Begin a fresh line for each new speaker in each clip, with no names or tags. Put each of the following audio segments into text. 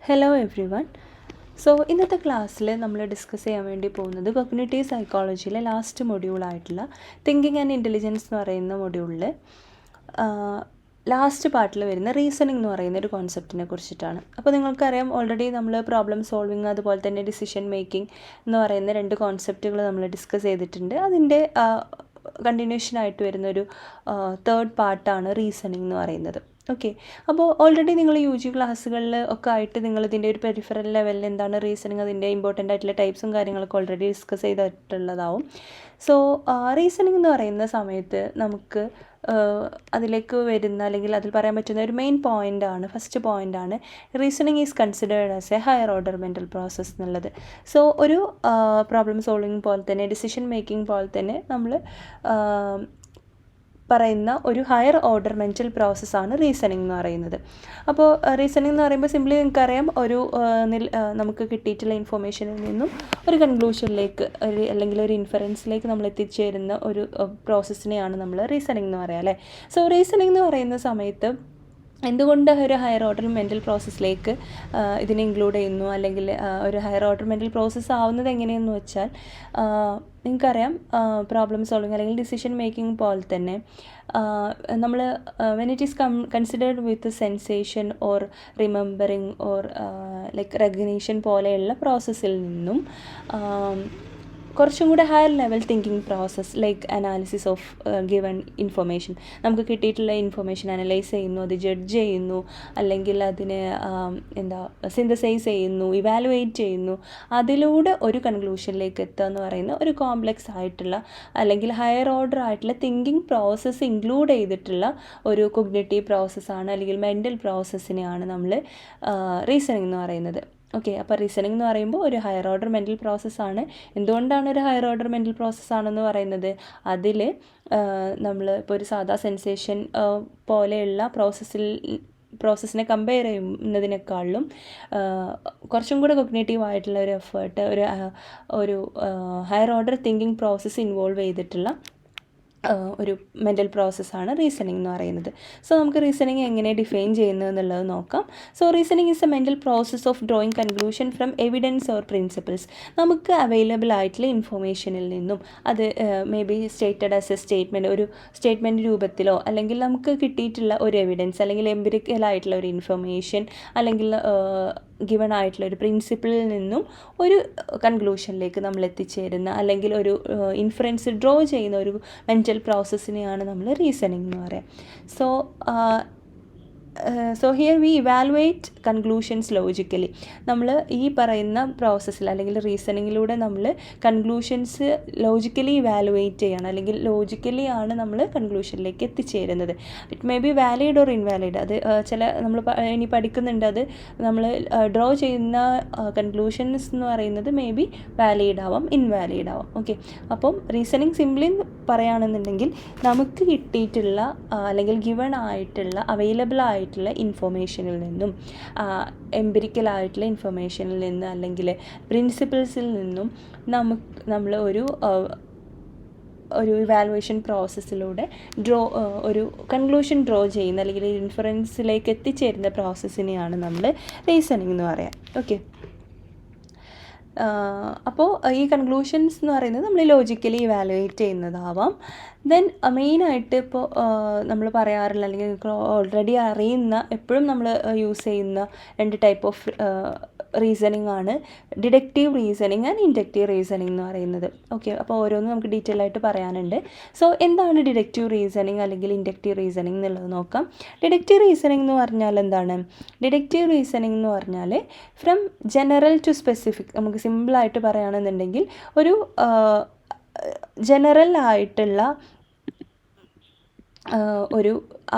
Hello every one. ഇന്നത്തെ ക്ലാസ്സിൽ നമ്മൾ ഡിസ്കസ് ചെയ്യാൻ വേണ്ടി പോകുന്നത് കോഗ്നിറ്റീവ് സൈക്കോളജിയിലെ ലാസ്റ്റ് മൊഡ്യൂളായിട്ടുള്ള തിങ്കിങ് ആൻഡ് ഇൻ്റലിജൻസ് എന്ന് പറയുന്ന മൊഡ്യൂളിൽ ലാസ്റ്റ് പാർട്ടിൽ വരുന്ന റീസണിങ് എന്ന് പറയുന്ന ഒരു കോൺസെപ്റ്റിനെ കുറിച്ചിട്ടാണ്. അപ്പോൾ നിങ്ങൾക്കറിയാം, ഓൾറെഡി നമ്മൾ പ്രോബ്ലം സോൾവിങ് അതുപോലെ തന്നെ ഡിസിഷൻ മേക്കിംഗ് എന്ന് പറയുന്ന രണ്ട് കോൺസെപ്റ്റുകൾ നമ്മൾ ഡിസ്കസ് ചെയ്തിട്ടുണ്ട്. അതിൻ്റെ കണ്ടിന്യൂഷനായിട്ട് വരുന്നൊരു തേർഡ് പാർട്ടാണ് റീസണിങ് എന്ന് പറയുന്നത്. ഓക്കെ, അപ്പോൾ ഓൾറെഡി നിങ്ങൾ UG ക്ലാസ്സുകളിൽ ഒക്കെ ആയിട്ട് നിങ്ങളിതിൻ്റെ ഒരു പെരിഫറൽ ലെവലിൽ എന്താണ് റീസണിങ്, അതിൻ്റെ ഇമ്പോർട്ടൻ്റ് ആയിട്ടുള്ള ടൈപ്സും കാര്യങ്ങളൊക്കെ ഓൾറെഡി ഡിസ്കസ് ചെയ്തിട്ടുള്ളതാവും. റീസണിങ് എന്ന് പറയുന്ന സമയത്ത് നമുക്ക് അതിലേക്ക് വരുന്ന അല്ലെങ്കിൽ അതിൽ പറയാൻ പറ്റുന്ന ഒരു മെയിൻ പോയിൻ്റാണ്, ഫസ്റ്റ് പോയിൻ്റാണ് reasoning is considered as A higher order mental process എന്നുള്ളത്. ഒരു പ്രോബ്ലം സോൾവിങ് പോലെ തന്നെ ഡിസിഷൻ മേക്കിംഗ് പോലെ തന്നെ നമ്മൾ പറയുന്ന ഒരു ഹയർ ഓർഡർ മെൻ്റൽ പ്രോസസ്സാണ് റീസണിങ് എന്ന് പറയുന്നത്. അപ്പോൾ റീസണിങ് എന്ന് പറയുമ്പോൾ സിംപ്ലി നിങ്ങൾക്കറിയാം, നമുക്ക് കിട്ടിയിട്ടുള്ള ഇൻഫോർമേഷനിൽ നിന്നും ഒരു കൺക്ലൂഷനിലേക്ക് അല്ലെങ്കിൽ ഒരു ഇൻഫറൻസിലേക്ക് നമ്മൾ എത്തിച്ചേരുന്ന ഒരു പ്രോസസ്സിനെയാണ് നമ്മൾ റീസണിങ് എന്ന് പറയുക, അല്ലേ? റീസണിങ് എന്ന് പറയുന്ന സമയത്ത് എന്തുകൊണ്ട് ഒരു ഹയർ ഓർഡർ മെൻ്റൽ പ്രോസസ്സിലേക്ക് ഇതിനെ ഇൻക്ലൂഡ് ചെയ്യുന്നു, അല്ലെങ്കിൽ ഒരു ഹയർ ഓർഡർ മെൻ്റൽ പ്രോസസ്സ് ആവുന്നത് എങ്ങനെയെന്ന് വെച്ചാൽ, നിങ്ങൾക്കറിയാം, പ്രോബ്ലം സോൾവിങ് അല്ലെങ്കിൽ ഡിസിഷൻ മേക്കിംഗ് പോലെ തന്നെ നമ്മൾ when it is considered with sensation or remembering or like recognition പോലെയുള്ള പ്രോസസ്സിൽ നിന്നും കുറച്ചും കൂടെ higher level thinking process like analysis of given information, നമുക്ക് കിട്ടിയിട്ടുള്ള ഇൻഫർമേഷൻ അനലൈസ് ചെയ്യുന്നു, അത് ജഡ്ജ് ചെയ്യുന്നു, അല്ലെങ്കിൽ അതിനെ സിന്തസൈസ് ചെയ്യുന്നു, ഇവാലുവേറ്റ് ചെയ്യുന്നു, അതിലൂടെ ഒരു കൺക്ലൂഷനിലേക്ക് എത്തുക എന്ന് പറയുന്ന ഒരു കോംപ്ലെക്സ് ആയിട്ടുള്ള അല്ലെങ്കിൽ ഹയർ ഓർഡർ ആയിട്ടുള്ള തിങ്കിങ് പ്രോസസ്സ് ഇൻക്ലൂഡ് ചെയ്തിട്ടുള്ള ഒരു കോഗ്നിറ്റീവ് പ്രോസസ്സാണ് അല്ലെങ്കിൽ മെൻ്റൽ പ്രോസസ്സിനെയാണ് നമ്മൾ റീസണിങ് എന്ന് പറയുന്നത്. ഓക്കെ, അപ്പോൾ റീസണിങ് എന്ന് പറയുമ്പോൾ ഒരു ഹയർ ഓർഡർ മെൻ്റൽ പ്രോസസ്സാണ്. എന്തുകൊണ്ടാണ് ഒരു ഹയർ ഓർഡർ മെൻ്റൽ പ്രോസസ്സാണെന്ന് പറയുന്നത്? അതിൽ നമ്മൾ ഇപ്പോൾ ഒരു സാധാ സെൻസേഷൻ പോലെയുള്ള പ്രോസസ്സിനെ കമ്പയർ ചെയ്യുന്നതിനേക്കാളും കുറച്ചും കൂടെ കോഗ്നിറ്റീവ് ആയിട്ടുള്ള ഒരു എഫേർട്ട് ഒരു higher order thinking process involve ചെയ്തിട്ടുള്ള ഒരു മെൻ്റൽ പ്രോസസ്സാണ് റീസണിങ് എന്ന് പറയുന്നത്. നമുക്ക് റീസണിങ് എങ്ങനെ ഡിഫൈൻ ചെയ്യുന്നത് എന്നുള്ളത് നോക്കാം. Reasoning is A mental process of drawing conclusion from evidence or principles. നമുക്ക് അവൈലബിൾ ആയിട്ടുള്ള ഇൻഫോർമേഷനിൽ നിന്നും അത് may be stated as A statement, ഒരു സ്റ്റേറ്റ്മെൻറ്റ് രൂപത്തിലോ, അല്ലെങ്കിൽ നമുക്ക് കിട്ടിയിട്ടുള്ള ഒരു എവിഡൻസ് അല്ലെങ്കിൽ എംപിരിക്കലായിട്ടുള്ള ഒരു ഇൻഫർമേഷൻ, അല്ലെങ്കിൽ ഗിവൺ ആയിട്ടുള്ള ഒരു പ്രിൻസിപ്പിളിൽ നിന്നും ഒരു കൺക്ലൂഷനിലേക്ക് നമ്മൾ എത്തിച്ചേരുന്ന അല്ലെങ്കിൽ ഒരു ഇൻഫറൻസ് ഡ്രോ ചെയ്യുന്ന ഒരു മെൻ്റൽ പ്രോസസ്സിനെയാണ് നമ്മൾ റീസണിങ് എന്ന് പറയുക. Here we evaluate conclusions logically. നമ്മൾ ഈ പറയുന്ന പ്രോസസ്സിൽ അല്ലെങ്കിൽ റീസണിങ്ങിലൂടെ നമ്മൾ കൺക്ലൂഷൻസ് ലോജിക്കലി ഇവാലുവേറ്റ് ചെയ്യണം, അല്ലെങ്കിൽ ലോജിക്കലി ആണ് നമ്മൾ കൺക്ലൂഷനിലേക്ക് എത്തിച്ചേരുന്നത്. It may B valid or invalid. അത് നമ്മൾ ഇനി പഠിക്കുന്നുണ്ട്, അത് നമ്മൾ ഡ്രോ ചെയ്യുന്ന കൺക്ലൂഷൻസ് എന്ന് പറയുന്നത് മേ ബി വാലിഡ് ആവാം, ഇൻവാലിഡ് ആവാം. ഓക്കെ, അപ്പം റീസണിങ് സിംപ്ലി പറയുകയാണെന്നുണ്ടെങ്കിൽ നമുക്ക് കിട്ടിയിട്ടുള്ള അല്ലെങ്കിൽ ഗിവൺ ആയിട്ടുള്ള അവൈലബിൾ ആയിട്ടുള്ള ഇൻഫോർമേഷനിൽ നിന്നും, എംപിരിക്കലായിട്ടുള്ള ഇൻഫർമേഷനിൽ നിന്ന്, അല്ലെങ്കിൽ പ്രിൻസിപ്പിൾസിൽ നിന്നും നമ്മൾ ഒരു ഇവാലുവേഷൻ പ്രോസസ്സിലൂടെ ഒരു കൺക്ലൂഷൻ ഡ്രോ ചെയ്യുന്ന അല്ലെങ്കിൽ ഇൻഫറൻസിലേക്ക് എത്തിച്ചേരുന്ന പ്രോസസ്സിനെയാണ് നമ്മൾ റീസണിങ് എന്ന് പറയാം. ഓക്കെ, അപ്പോൾ ഈ കൺക്ലൂഷൻസ് എന്ന് പറയുന്നത് നമ്മൾ ലോജിക്കലി ഇവാലുവേറ്റ് ചെയ്യുന്നതാവാം. ദെൻ മെയിനായിട്ട് ഇപ്പോൾ നമ്മൾ പറയാറുള്ള അല്ലെങ്കിൽ നിങ്ങൾക്ക് ഓൾറെഡി അറിയുന്ന, എപ്പോഴും നമ്മൾ യൂസ് ചെയ്യുന്ന രണ്ട് ടൈപ്പ് ഓഫ് റീസണിങ് ആണ് deductive reasoning and inductive reasoning എന്ന് പറയുന്നത്. ഓക്കെ, അപ്പോൾ ഓരോന്നും നമുക്ക് ഡീറ്റെയിൽ ആയിട്ട് പറയാനുണ്ട്. എന്താണ് ഡിഡക്റ്റീവ് റീസണിങ് അല്ലെങ്കിൽ ഇൻഡക്റ്റീവ് റീസണിങ് എന്നുള്ളത് നോക്കാം. ഡിഡക്റ്റീവ് റീസണിങ് എന്ന് പറഞ്ഞാൽ എന്താണ്? ഡിഡക്റ്റീവ് റീസണിങ് എന്ന് പറഞ്ഞാൽ ഫ്രം ജനറൽ ടു സ്പെസിഫിക്. നമുക്ക് സിമ്പിളായിട്ട് പറയുകയാണെന്നുണ്ടെങ്കിൽ ഒരു ജനറൽ ആയിട്ടുള്ള ഒരു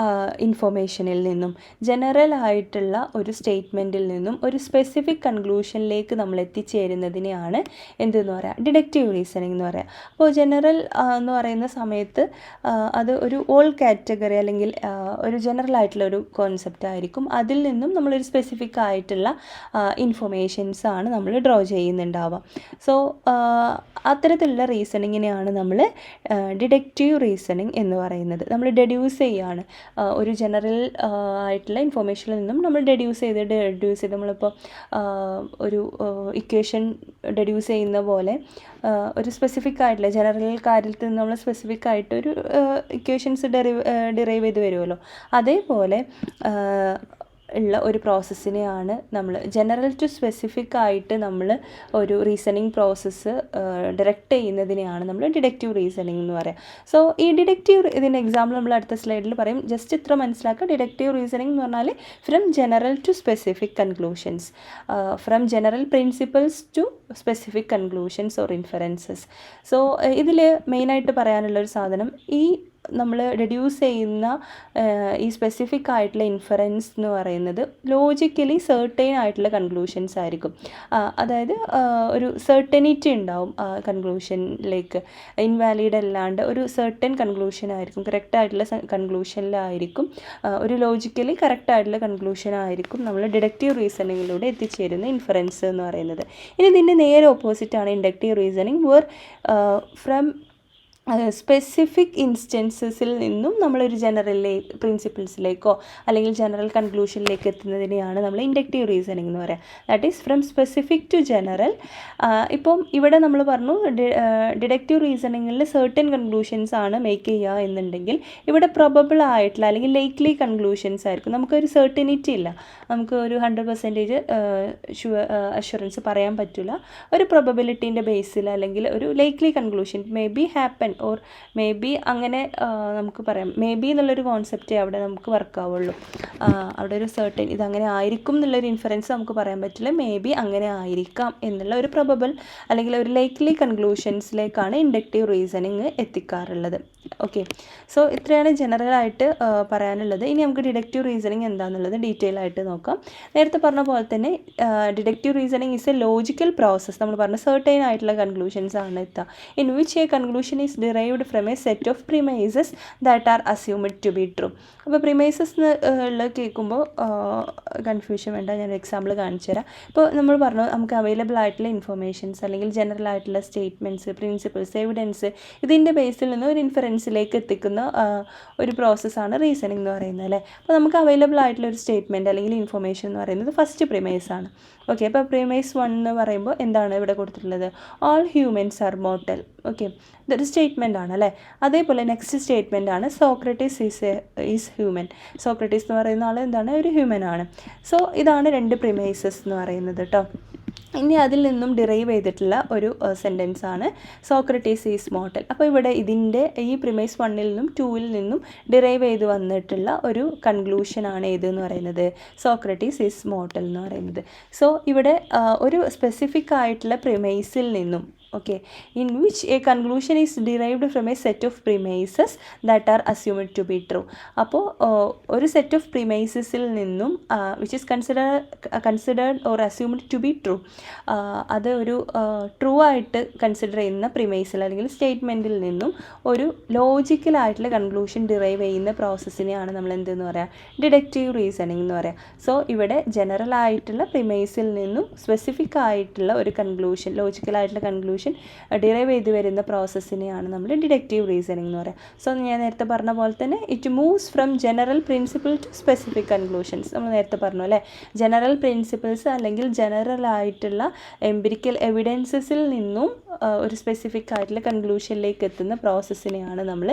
ഇൻഫോർമേഷനിൽ നിന്നും, ജനറൽ ആയിട്ടുള്ള ഒരു സ്റ്റേറ്റ്മെൻറ്റിൽ നിന്നും ഒരു സ്പെസിഫിക് കൺക്ലൂഷനിലേക്ക് നമ്മൾ എത്തിച്ചേരുന്നതിനെയാണ് എന്തെന്ന് പറയുക? ഡിഡക്റ്റീവ് റീസണിങ് എന്ന് പറയുക. അപ്പോൾ ജനറൽ എന്ന് പറയുന്ന സമയത്ത് അത് ഒരു ഓൾ കാറ്റഗറി അല്ലെങ്കിൽ ഒരു ജനറൽ ആയിട്ടുള്ള ഒരു കോൺസെപ്റ്റ് ആയിരിക്കും. അതിൽ നിന്നും നമ്മളൊരു സ്പെസിഫിക് ആയിട്ടുള്ള ഇൻഫോർമേഷൻസാണ് നമ്മൾ ഡ്രോ ചെയ്യുന്നുണ്ടാവുക. അത്തരത്തിലുള്ള റീസണിങ്ങിനെയാണ് നമ്മൾ ഡിഡക്റ്റീവ് റീസണിങ് എന്ന് പറയുന്നത്. നമ്മൾ ഡെഡ്യൂസ് ചെയ്യുകയാണ്, ഒരു ജനറൽ ആയിട്ടുള്ള ഇൻഫോർമേഷനിൽ നിന്നും നമ്മൾ ഡെഡ്യൂസ് ചെയ്ത് നമ്മളിപ്പോൾ ഒരു ഇക്വേഷൻ ഡെഡ്യൂസ് ചെയ്യുന്ന പോലെ ഒരു സ്പെസിഫിക് ആയിട്ടുള്ള ജനറൽ കാര്യത്തിൽ നിന്ന് നമ്മൾ സ്പെസിഫിക് ആയിട്ട് ഒരു ഇക്വേഷൻസ് ഡിറൈവ് ചെയ്ത് വരുമല്ലോ, അതേപോലെ ഉള്ള ഒരു പ്രോസസ്സിനെയാണ് നമ്മൾ ജനറൽ ടു സ്പെസിഫിക് ആയിട്ട് നമ്മൾ ഒരു റീസണിങ് പ്രോസസ്സ് ഡയറക്റ്റ് ചെയ്യുന്നതിനെയാണ് നമ്മൾ ഡിഡക്റ്റീവ് റീസണിങ് എന്ന് പറയുക. സോ ഈ ഇതിൻ്റെ എക്സാമ്പിൾ നമ്മൾ അടുത്ത സ്ലൈഡിൽ പറയും. ജസ്റ്റ് ഇത്ര മനസ്സിലാക്കുക. ഡിഡക്റ്റീവ് റീസണിങ് എന്ന് പറഞ്ഞാൽ from general to specific conclusions, from general principles to specific conclusions or inferences. So ഇതിൽ മെയിനായിട്ട് പറയാനുള്ളൊരു സാധനം, ഈ നമ്മൾ ഡെഡ്യൂസ് ചെയ്യുന്ന ഈ സ്പെസിഫിക് ആയിട്ടുള്ള ഇൻഫറൻസ് എന്ന് പറയുന്നത് ലോജിക്കലി സെർട്ടൈൻ ആയിട്ടുള്ള കൺക്ലൂഷൻസ് ആയിരിക്കും. അതായത് ഒരു സെർട്ടനിറ്റി ഉണ്ടാവും കൺക്ലൂഷനിലേക്ക്, ഇൻവാലിഡ് അല്ലാണ്ട് ഒരു സെർട്ടൻ കൺക്ലൂഷൻ ആയിരിക്കും, കറക്റ്റ് ആയിട്ടുള്ള കൺക്ലൂഷനിലായിരിക്കും, ഒരു ലോജിക്കലി കറക്റ്റ് ആയിട്ടുള്ള കൺക്ലൂഷൻ ആയിരിക്കും നമ്മൾ ഡിഡക്റ്റീവ് റീസണിങ്ങിലൂടെ എത്തിച്ചേരുന്ന ഇൻഫറൻസ് എന്ന് പറയുന്നത്. ഇനി ഇതിൻ്റെ നേരെ ഓപ്പോസിറ്റാണ് inductive reasoning, where from specific ഇൻസ്റ്റൻസസിൽ നിന്നും നമ്മളൊരു ജനറൽ പ്രിൻസിപ്പിൾസിലേക്കോ അല്ലെങ്കിൽ ജനറൽ കൺക്ലൂഷനിലേക്ക് എത്തുന്നതിനെയാണ് നമ്മൾ ഇൻഡക്റ്റീവ് റീസണിങ് എന്ന് പറയുക. That is from specific to general. ഇപ്പം ഇവിടെ നമ്മൾ പറഞ്ഞു ഡിഡക്റ്റീവ് റീസണിങ്ങിൽ സെർട്ടൻ കൺക്ലൂഷൻസ് ആണ് മേക്ക് ചെയ്യുക എന്നുണ്ടെങ്കിൽ ഇവിടെ പ്രൊബബിൾ ആയിട്ടുള്ള അല്ലെങ്കിൽ ലൈക്ലി കൺക്ലൂഷൻസ് ആയിരിക്കും. നമുക്കൊരു സെർട്ടനിറ്റി ഇല്ല, നമുക്ക് ഒരു 100% അഷ്വറൻസ് പറയാൻ പറ്റില്ല. ഒരു പ്രൊബബിലിറ്റീൻ്റെ ബേസിൽ അല്ലെങ്കിൽ ഒരു likely conclusion may be happen or may be അങ്ങനെ നമുക്ക് പറയാം. മേ ബി എന്നുള്ളൊരു കോൺസെപ്റ്റേ അവിടെ നമുക്ക് വർക്കാവുള്ളൂ. അവിടെ ഒരു സെർട്ടൻ ഇതങ്ങനെ ആയിരിക്കും എന്നുള്ളൊരു ഇൻഫറൻസ് നമുക്ക് പറയാൻ പറ്റില്ല. മേ ബി അങ്ങനെ ആയിരിക്കാം എന്നുള്ള ഒരു പ്രൊബബിൾ അല്ലെങ്കിൽ ഒരു ലൈക്ലി കൺക്ലൂഷൻസിലേക്കാണ് ഇൻഡക്റ്റീവ് റീസണിങ് എത്തിക്കാറുള്ളത്. ഓക്കെ, സോ ഇത്രയാണ് ജനറലായിട്ട് പറയാനുള്ളത്. ഇനി നമുക്ക് ഡിഡക്റ്റീവ് റീസണിങ് എന്താണെന്നുള്ളത് ഡീറ്റെയിൽ ആയിട്ട് നോക്കാം. നേരത്തെ പറഞ്ഞ പോലെ തന്നെ deductive reasoning is a logical process. നമ്മൾ പറഞ്ഞ സെർട്ടൈൻ ആയിട്ടുള്ള കൺക്ലൂഷൻസ് ആണ് എത്തുക. In which a conclusion is derived from a set of premises that are assumed to be true. അപ്പോൾ പ്രിമൈസസ് ഉള്ള കേൾക്കുമ്പോൾ കൺഫ്യൂഷൻ വേണ്ട, ഞാനൊരു എക്സാമ്പിൾ കാണിച്ചു തരാം. ഇപ്പോൾ നമ്മൾ പറഞ്ഞു നമുക്ക് അവൈലബിൾ ആയിട്ടുള്ള ഇൻഫർമേഷൻസ് അല്ലെങ്കിൽ ജനറൽ ആയിട്ടുള്ള സ്റ്റേറ്റ്മെൻറ്റ്സ്, പ്രിൻസിപ്പിൾസ്, എവിഡൻസ്, ഇതിൻ്റെ ബേസിൽ നിന്ന് ഒരു ഇൻഫറൻസിലേക്ക് എത്തിക്കുന്ന ഒരു പ്രോസസ്സാണ് റീസണിങ് എന്ന് പറയുന്നത് അല്ലേ. അപ്പോൾ നമുക്ക് അവൈലബിൾ ആയിട്ടുള്ള ഒരു സ്റ്റേറ്റ്മെൻറ്റ് അല്ലെങ്കിൽ ഇൻഫർമേഷൻ എന്ന് പറയുന്നത് ഫസ്റ്റ് പ്രിമൈസ് ആണ്. ഓക്കെ, അപ്പോൾ പ്രിമൈസ് 1 എന്ന് പറയുമ്പോൾ എന്താണ് ഇവിടെ കൊടുത്തിട്ടുള്ളത്? All humans are mortal. Okay, ഇതൊരു സ്റ്റേറ്റ്മെൻ്റ് ആണ് അല്ലേ. അതേപോലെ നെക്സ്റ്റ് സ്റ്റേറ്റ്മെൻ്റ് ആണ് സോക്രട്ടീസ് ഈസ് ഹ്യൂമൻ. സോക്രട്ടീസ് എന്ന് പറയുന്ന ആൾ എന്താണ്? ഒരു ഹ്യൂമൻ ആണ്. സോ ഇതാണ് 2 പ്രിമൈസസ് എന്ന് പറയുന്നത് കേട്ടോ. ഇനി അതിൽ നിന്നും ഡിറൈവ് ചെയ്തിട്ടുള്ള ഒരു സെൻറ്റൻസ് ആണ് സോക്രട്ടീസ് ഈസ് മോർട്ടൽ. അപ്പോൾ ഇവിടെ ഇതിൻ്റെ ഈ പ്രിമൈസ് 1-ൽ നിന്നും 2-ൽ നിന്നും ഡിറൈവ് ചെയ്ത് വന്നിട്ടുള്ള ഒരു കൺക്ലൂഷനാണ് ഏതെന്ന് പറയുന്നത്? സോക്രട്ടീസ് ഈസ് മോർട്ടൽ എന്ന് പറയുന്നത്. സോ ഇവിടെ ഒരു സ്പെസിഫിക് ആയിട്ടുള്ള പ്രിമൈസിൽ നിന്നും okay, in which a conclusion is derived from a set of premises that are assumed to be true. അപ്പോൾ ഒരു സെറ്റ് ഓഫ് പ്രിമൈസസിൽ നിന്നും which is considered or assumed to be true, അത് ഒരു ട്രൂ ആയിട്ട് കൺസിഡർ ചെയ്യുന്ന പ്രിമൈസിൽ അല്ലെങ്കിൽ സ്റ്റേറ്റ്മെൻറ്റിൽ നിന്നും ഒരു ലോജിക്കലായിട്ടുള്ള കൺക്ലൂഷൻ ഡിറൈവ് ചെയ്യുന്ന പ്രോസസ്സിനെയാണ് നമ്മൾ എന്തെന്ന് പറയുക? ഡിഡക്റ്റീവ് റീസണിങ് എന്ന് പറയുക. സോ ഇവിടെ ജനറൽ ആയിട്ടുള്ള പ്രിമൈസിൽ നിന്നും സ്പെസിഫിക് ആയിട്ടുള്ള ഒരു കൺക്ലൂഷൻ, ലോജിക്കലായിട്ടുള്ള കൺക്ലൂഷൻ ഡിറൈവ് ചെയ്ത് വരുന്ന പ്രോസസ്സിനെയാണ് നമ്മൾ ഡിഡക്റ്റീവ് റീസണിങ് എന്ന് പറയുക. സോ ഞാൻ നേരത്തെ പറഞ്ഞ പോലെ തന്നെ it moves from general principle to specific conclusions. നമ്മൾ നേരത്തെ പറഞ്ഞു അല്ലേ, ജനറൽ പ്രിൻസിപ്പിൾസ് അല്ലെങ്കിൽ ജനറൽ ആയിട്ടുള്ള എംപിരിക്കൽ എവിഡൻസസിൽ നിന്നും ഒരു സ്പെസിഫിക് ആയിട്ടുള്ള കൺക്ലൂഷനിലേക്ക് എത്തുന്ന പ്രോസസ്സിനെയാണ് നമ്മൾ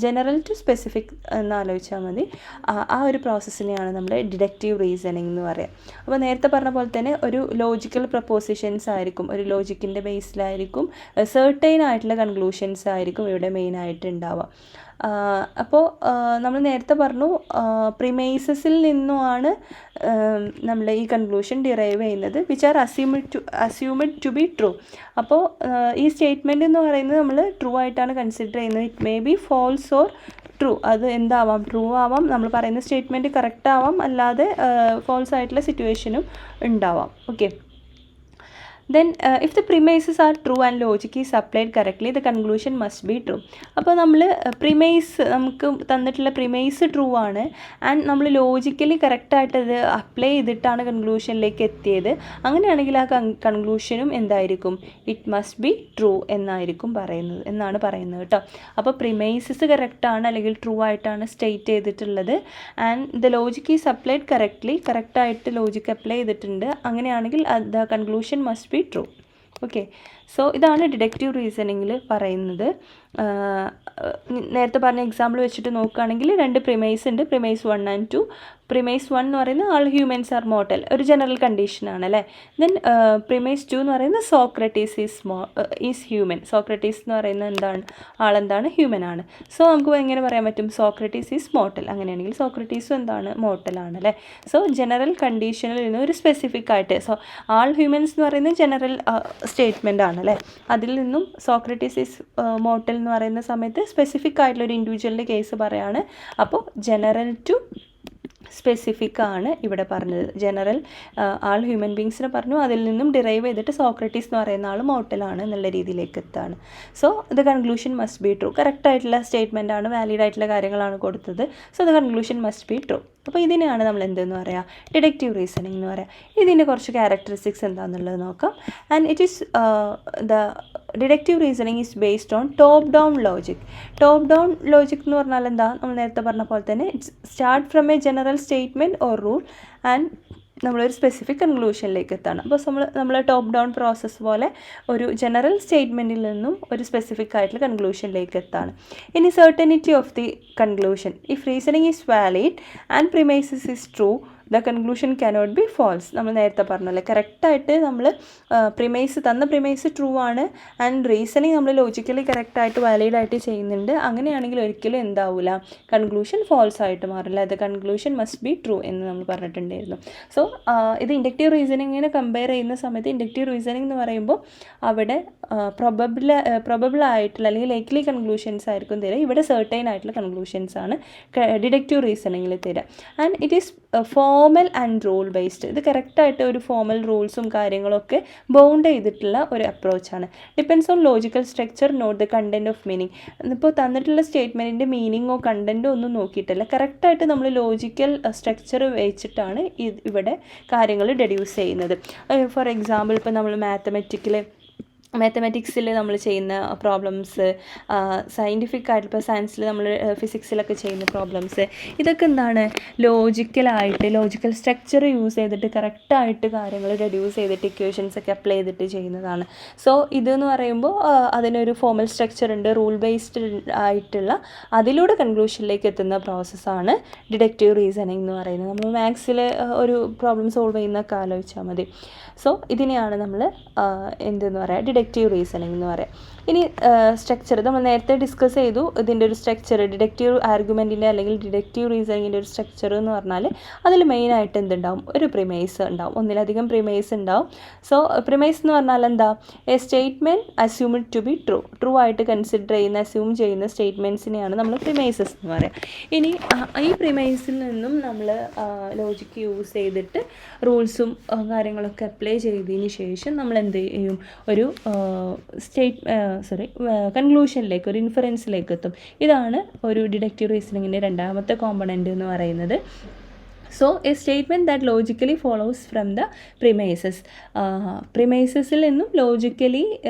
ജനറൽ ടു സ്പെസിഫിക് എന്ന് ആലോചിച്ചാൽ മതി. ആ ഒരു പ്രോസസ്സിനെയാണ് നമ്മൾ ഡിഡക്റ്റീവ് റീസണിങ് എന്ന് പറയുക. അപ്പോൾ നേരത്തെ പറഞ്ഞ പോലെ തന്നെ ഒരു ലോജിക്കൽ പ്രപ്പോസിഷൻസ് ആയിരിക്കും, ഒരു ലോജിക്കിൻ്റെ ബേസിലായിരിക്കും, സെർട്ടൈൻ ആയിട്ടുള്ള കൺക്ലൂഷൻസ് ആയിരിക്കും ഇവിടെ മെയിനായിട്ട് ഉണ്ടാവുക. അപ്പോൾ നമ്മൾ നേരത്തെ പറഞ്ഞു പ്രിമൈസസിൽ നിന്നുമാണ് നമ്മൾ ഈ കൺക്ലൂഷൻ ഡിറൈവ് ചെയ്യുന്നത്, which are assumed to be true. അപ്പോൾ ഈ സ്റ്റേറ്റ്മെൻറ്റ് എന്ന് പറയുന്നത് നമ്മൾ ട്രൂ ആയിട്ടാണ് കൺസിഡർ ചെയ്യുന്നത്. It may be false or true. അത് എന്താവാം? ട്രൂ ആവാം, നമ്മൾ പറയുന്ന സ്റ്റേറ്റ്മെൻറ്റ് കറക്റ്റ് ആവാം, അല്ലാതെ ഫോൾസ് ആയിട്ടുള്ള സിറ്റുവേഷനും ഉണ്ടാവാം. Okay, then if the premises are true and logic is applied correctly the conclusion must be true. അപ്പോൾ നമ്മൾ നമുക്ക് തന്നിട്ടുള്ള പ്രിമൈസ് ട്രൂ ആണ് ആൻഡ് നമ്മൾ ലോജിക്കലി കറക്റ്റായിട്ട് അത് അപ്ലൈ ചെയ്തിട്ടാണ് കൺക്ലൂഷനിലേക്ക് എത്തിയത്. അങ്ങനെയാണെങ്കിൽ ആ കൺക്ലൂഷനും എന്തായിരിക്കും? ഇറ്റ് മസ്റ്റ് ബി ട്രൂ എന്നാണ് പറയുന്നത് കേട്ടോ. അപ്പോൾ പ്രിമൈസസ് കറക്റ്റാണ് അല്ലെങ്കിൽ ട്രൂ ആയിട്ടാണ് സ്റ്റേറ്റ് ചെയ്തിട്ടുള്ളത്. And the logic is applied കറക്റ്റായിട്ട് ലോജിക് അപ്ലൈ ചെയ്തിട്ടുണ്ട്. അങ്ങനെയാണെങ്കിൽ the conclusion must be true. Okay, so ഇതാണ് ഡിഡക്റ്റീവ് റീസണിങ്ങിൽ പറയുന്നത്. നേരത്തെ പറഞ്ഞ എക്സാമ്പിൾ വെച്ചിട്ട് നോക്കുകയാണെങ്കിൽ 2 പ്രിമൈസ് ഉണ്ട്, പ്രിമൈസ് 1 and 2. പ്രിമൈസ് 1 എന്ന് പറയുന്നത് ആൾ ഹ്യൂമൻസ് ആർ മോർട്ടൽ, ഒരു ജനറൽ കണ്ടീഷനാണ് അല്ലേ. ദെൻ പ്രിമൈസ് 2 എന്ന് പറയുന്നത് സോക്രട്ടീസ് ഈസ് ഹ്യൂമൻ. സോക്രട്ടീസ് എന്ന് പറയുന്നത് ആളെന്താണ്? ഹ്യൂമൻ ആണ്. സോ നമുക്ക് എങ്ങനെ പറയാൻ പറ്റും? Socrates is mortal. അങ്ങനെയാണെങ്കിൽ സോക്രട്ടീസും എന്താണ്? മോർട്ടലാണ് അല്ലേ. സോ ജനറൽ കണ്ടീഷനിൽ നിന്ന് ഒരു സ്പെസിഫിക് ആയിട്ട്, സോ ആൾ ഹ്യൂമൻസ് എന്ന് പറയുന്നത് ജനറൽ സ്റ്റേറ്റ്മെൻ്റ് ആണ് അല്ലേ. അതിൽ നിന്നും സോക്രട്ടീസ് ഈസ് മോർട്ടൽ എന്ന് പറയുന്ന സമയത്ത് സ്പെസിഫിക് ആയിട്ടുള്ള ഒരു ഇൻഡിവിജ്വലിൻ്റെ കേസ് പറയാണ്. അപ്പോൾ ജനറൽ ടു സ്പെസിഫിക് ആണ് ഇവിടെ പറഞ്ഞത്. ജനറൽ ആൾ ഹ്യൂമൻ ബീങ്സിനെ പറഞ്ഞു, അതിൽ നിന്നും ഡിറൈവ് ചെയ്തിട്ട് സോക്രട്ടീസ് എന്ന് പറയുന്ന ആൾ മോർട്ടലാണ് എന്നുള്ള രീതിയിലേക്ക് എത്താണ്. So the conclusion must be true. കറക്റ്റായിട്ടുള്ള സ്റ്റേറ്റ്മെൻ്റ് ആണ്, വാലിഡ് ആയിട്ടുള്ള കാര്യങ്ങളാണ് കൊടുത്തത്. So the conclusion must be true. അപ്പോൾ ഇതിനെയാണ് നമ്മൾ എന്തെന്ന് പറയുക? ഡിഡക്റ്റീവ് റീസണിങ് എന്ന് പറയുക. ഇതിൻ്റെ കുറച്ച് ക്യാരക്ടറിസ്റ്റിക്സ് എന്താണെന്നുള്ളത് നോക്കാം. And it is the deductive reasoning is based on top down logic. Top down logic എന്ന് പറഞ്ഞാൽ എന്താ? നമ്മൾ നേരത്തെ പറഞ്ഞ പോലെ തന്നെ it's start from A general statement or rule and നമ്മളൊരു സ്പെസിഫിക് കൺക്ലൂഷനിലേക്ക് എത്താണ്. അപ്പോൾ നമ്മൾ ടോപ്പ് ഡൗൺ പ്രോസസ്സ് പോലെ ഒരു ജനറൽ സ്റ്റേറ്റ്മെൻറ്റിൽ നിന്നും ഒരു സ്പെസിഫിക് ആയിട്ടുള്ള കൺക്ലൂഷനിലേക്ക് എത്താണ്. ഇനി certainty of the conclusion. If reasoning is valid and premises is true the conclusion cannot be false. നമ്മൾ നേരത്തെ പറഞ്ഞല്ലേ, കറക്റ്റായിട്ട് നമ്മൾ തന്ന പ്രിമൈസ് ട്രൂ ആണ് ആൻഡ് റീസണിങ് നമ്മൾ ലോജിക്കലി കറക്റ്റായിട്ട് വാലിഡായിട്ട് ചെയ്യുന്നുണ്ട്. അങ്ങനെയാണെങ്കിൽ ഒരിക്കലും എന്താവില്ല? കൺക്ലൂഷൻ ഫോൾസ് ആയിട്ട് മാറില്ല. The conclusion must be true എന്ന് നമ്മൾ പറഞ്ഞിട്ടുണ്ടായിരുന്നു. സോ ഇത് ഇൻഡക്റ്റീവ് റീസണിങ്ങിനെ കമ്പയർ ചെയ്യുന്ന സമയത്ത് ഇൻഡക്റ്റീവ് റീസണിങ് എന്ന് പറയുമ്പോൾ അവിടെ പ്രൊബബിൾ ആയിട്ടുള്ള അല്ലെങ്കിൽ ലൈക്ലി കൺക്ലൂഷൻസ് ആയിരിക്കും തരിക. ഇവിടെ സെർട്ടൈൻ ആയിട്ടുള്ള കൺക്ലൂഷൻസ് ആണ് ഡിഡക്റ്റീവ് റീസണിങ്ങിൽ തരിക. And it is formal and rule based. ഇത് കറക്റ്റായിട്ട് ഒരു ഫോമൽ റൂൾസും കാര്യങ്ങളൊക്കെ ബൗണ്ട് ചെയ്തിട്ടുള്ള ഒരു അപ്രോച്ചാണ്. Depends on logical structure not the content of meaning. ഇപ്പോൾ തന്നിട്ടുള്ള സ്റ്റേറ്റ്മെൻറ്റിൻ്റെ മീനിങ്ങോ കണ്ടൻറ്റോ ഒന്നും നോക്കിയിട്ടില്ല, കറക്റ്റായിട്ട് നമ്മൾ ലോജിക്കൽ സ്ട്രക്ചർ വെച്ചിട്ടാണ് ഇവിടെ കാര്യങ്ങൾ ഡെഡ്യൂസ് ചെയ്യുന്നത്. ഫോർ എക്സാമ്പിൾ, ഇപ്പോൾ നമ്മൾ മാത്തമാറ്റിക്സിൽ നമ്മൾ ചെയ്യുന്ന പ്രോബ്ലംസ്, സയൻറ്റിഫിക് ആയിട്ട് ഇപ്പോൾ സയൻസിൽ നമ്മൾ ഫിസിക്സിലൊക്കെ ചെയ്യുന്ന പ്രോബ്ലംസ്, ഇതൊക്കെ എന്താണ്? ലോജിക്കൽ സ്ട്രക്ചർ യൂസ് ചെയ്തിട്ട് കറക്റ്റായിട്ട് കാര്യങ്ങൾ റെഡ്യൂസ് ചെയ്തിട്ട് ഇക്വേഷൻസ് ഒക്കെ അപ്ലൈ ചെയ്തിട്ട് ചെയ്യുന്നതാണ്. സോ ഇതെന്ന് പറയുമ്പോൾ അതിനൊരു ഫോമൽ സ്ട്രക്ചർ ഉണ്ട്, റൂൾ ബേസ്ഡ് ആയിട്ടുള്ള, അതിലൂടെ കൺക്ലൂഷനിലേക്ക് എത്തുന്ന പ്രോസസ്സാണ് ഡിഡക്റ്റീവ് റീസണിങ് എന്ന് പറയുന്നത്. നമ്മൾ മാത്സിൽ ഒരു പ്രോബ്ലം സോൾവ് ചെയ്യുന്നൊക്കെ ആലോചിച്ചാൽ മതി. സോ ഇതിനെയാണ് നമ്മൾ എന്തെന്ന് പറയുക? ഡിഡക്റ്റീവ് റീസണിങ് എന്ന് പറയാം. ഇനി സ്ട്രക്ചർ നമ്മൾ നേരത്തെ ഡിസ്കസ് ചെയ്തു. ഇതിൻ്റെ ഒരു സ്ട്രക്ചർ, ഡിഡക്റ്റീവ് ആർഗ്യുമെൻറ്റിൻ്റെ അല്ലെങ്കിൽ ഡിഡക്റ്റീവ് റീസണിങ്ങിൻ്റെ ഒരു സ്ട്രക്ചർ എന്ന് പറഞ്ഞാൽ അതിൽ മെയിനായിട്ട് എന്തുണ്ടാവും? ഒരു പ്രിമൈസ് ഉണ്ടാവും, ഒന്നിലധികം പ്രിമൈസ് ഉണ്ടാവും. സോ പ്രിമൈസ് എന്ന് പറഞ്ഞാൽ എന്താ? A statement assumed to be true ആയിട്ട് കൺസിഡർ ചെയ്യുന്ന, അസ്യൂം ചെയ്യുന്ന സ്റ്റേറ്റ്മെൻറ്റ്സിനെയാണ് നമ്മൾ പ്രിമൈസസ് എന്ന് പറയുക. ഇനി ഈ പ്രിമൈസിൽ നിന്നും നമ്മൾ ലോജിക്ക് യൂസ് ചെയ്തിട്ട് റൂൾസും കാര്യങ്ങളൊക്കെ അപ്ലൈ ചെയ്തതിന് ശേഷം നമ്മൾ എന്ത് ചെയ്യും? ഒരു കൺക്ലൂഷനിലേക്ക്, ഒരു ഇൻഫറൻസിലേക്ക് എത്തും. ഇതാണ് ഒരു ഡിഡക്റ്റീവ് റീസണിങ്ങിൻ്റെ രണ്ടാമത്തെ കോമ്പണൻറ്റ് എന്ന് പറയുന്നത്. So a statement that logically follows from the പ്രിമൈസസിൽ നിന്നും ലോജിക്കലി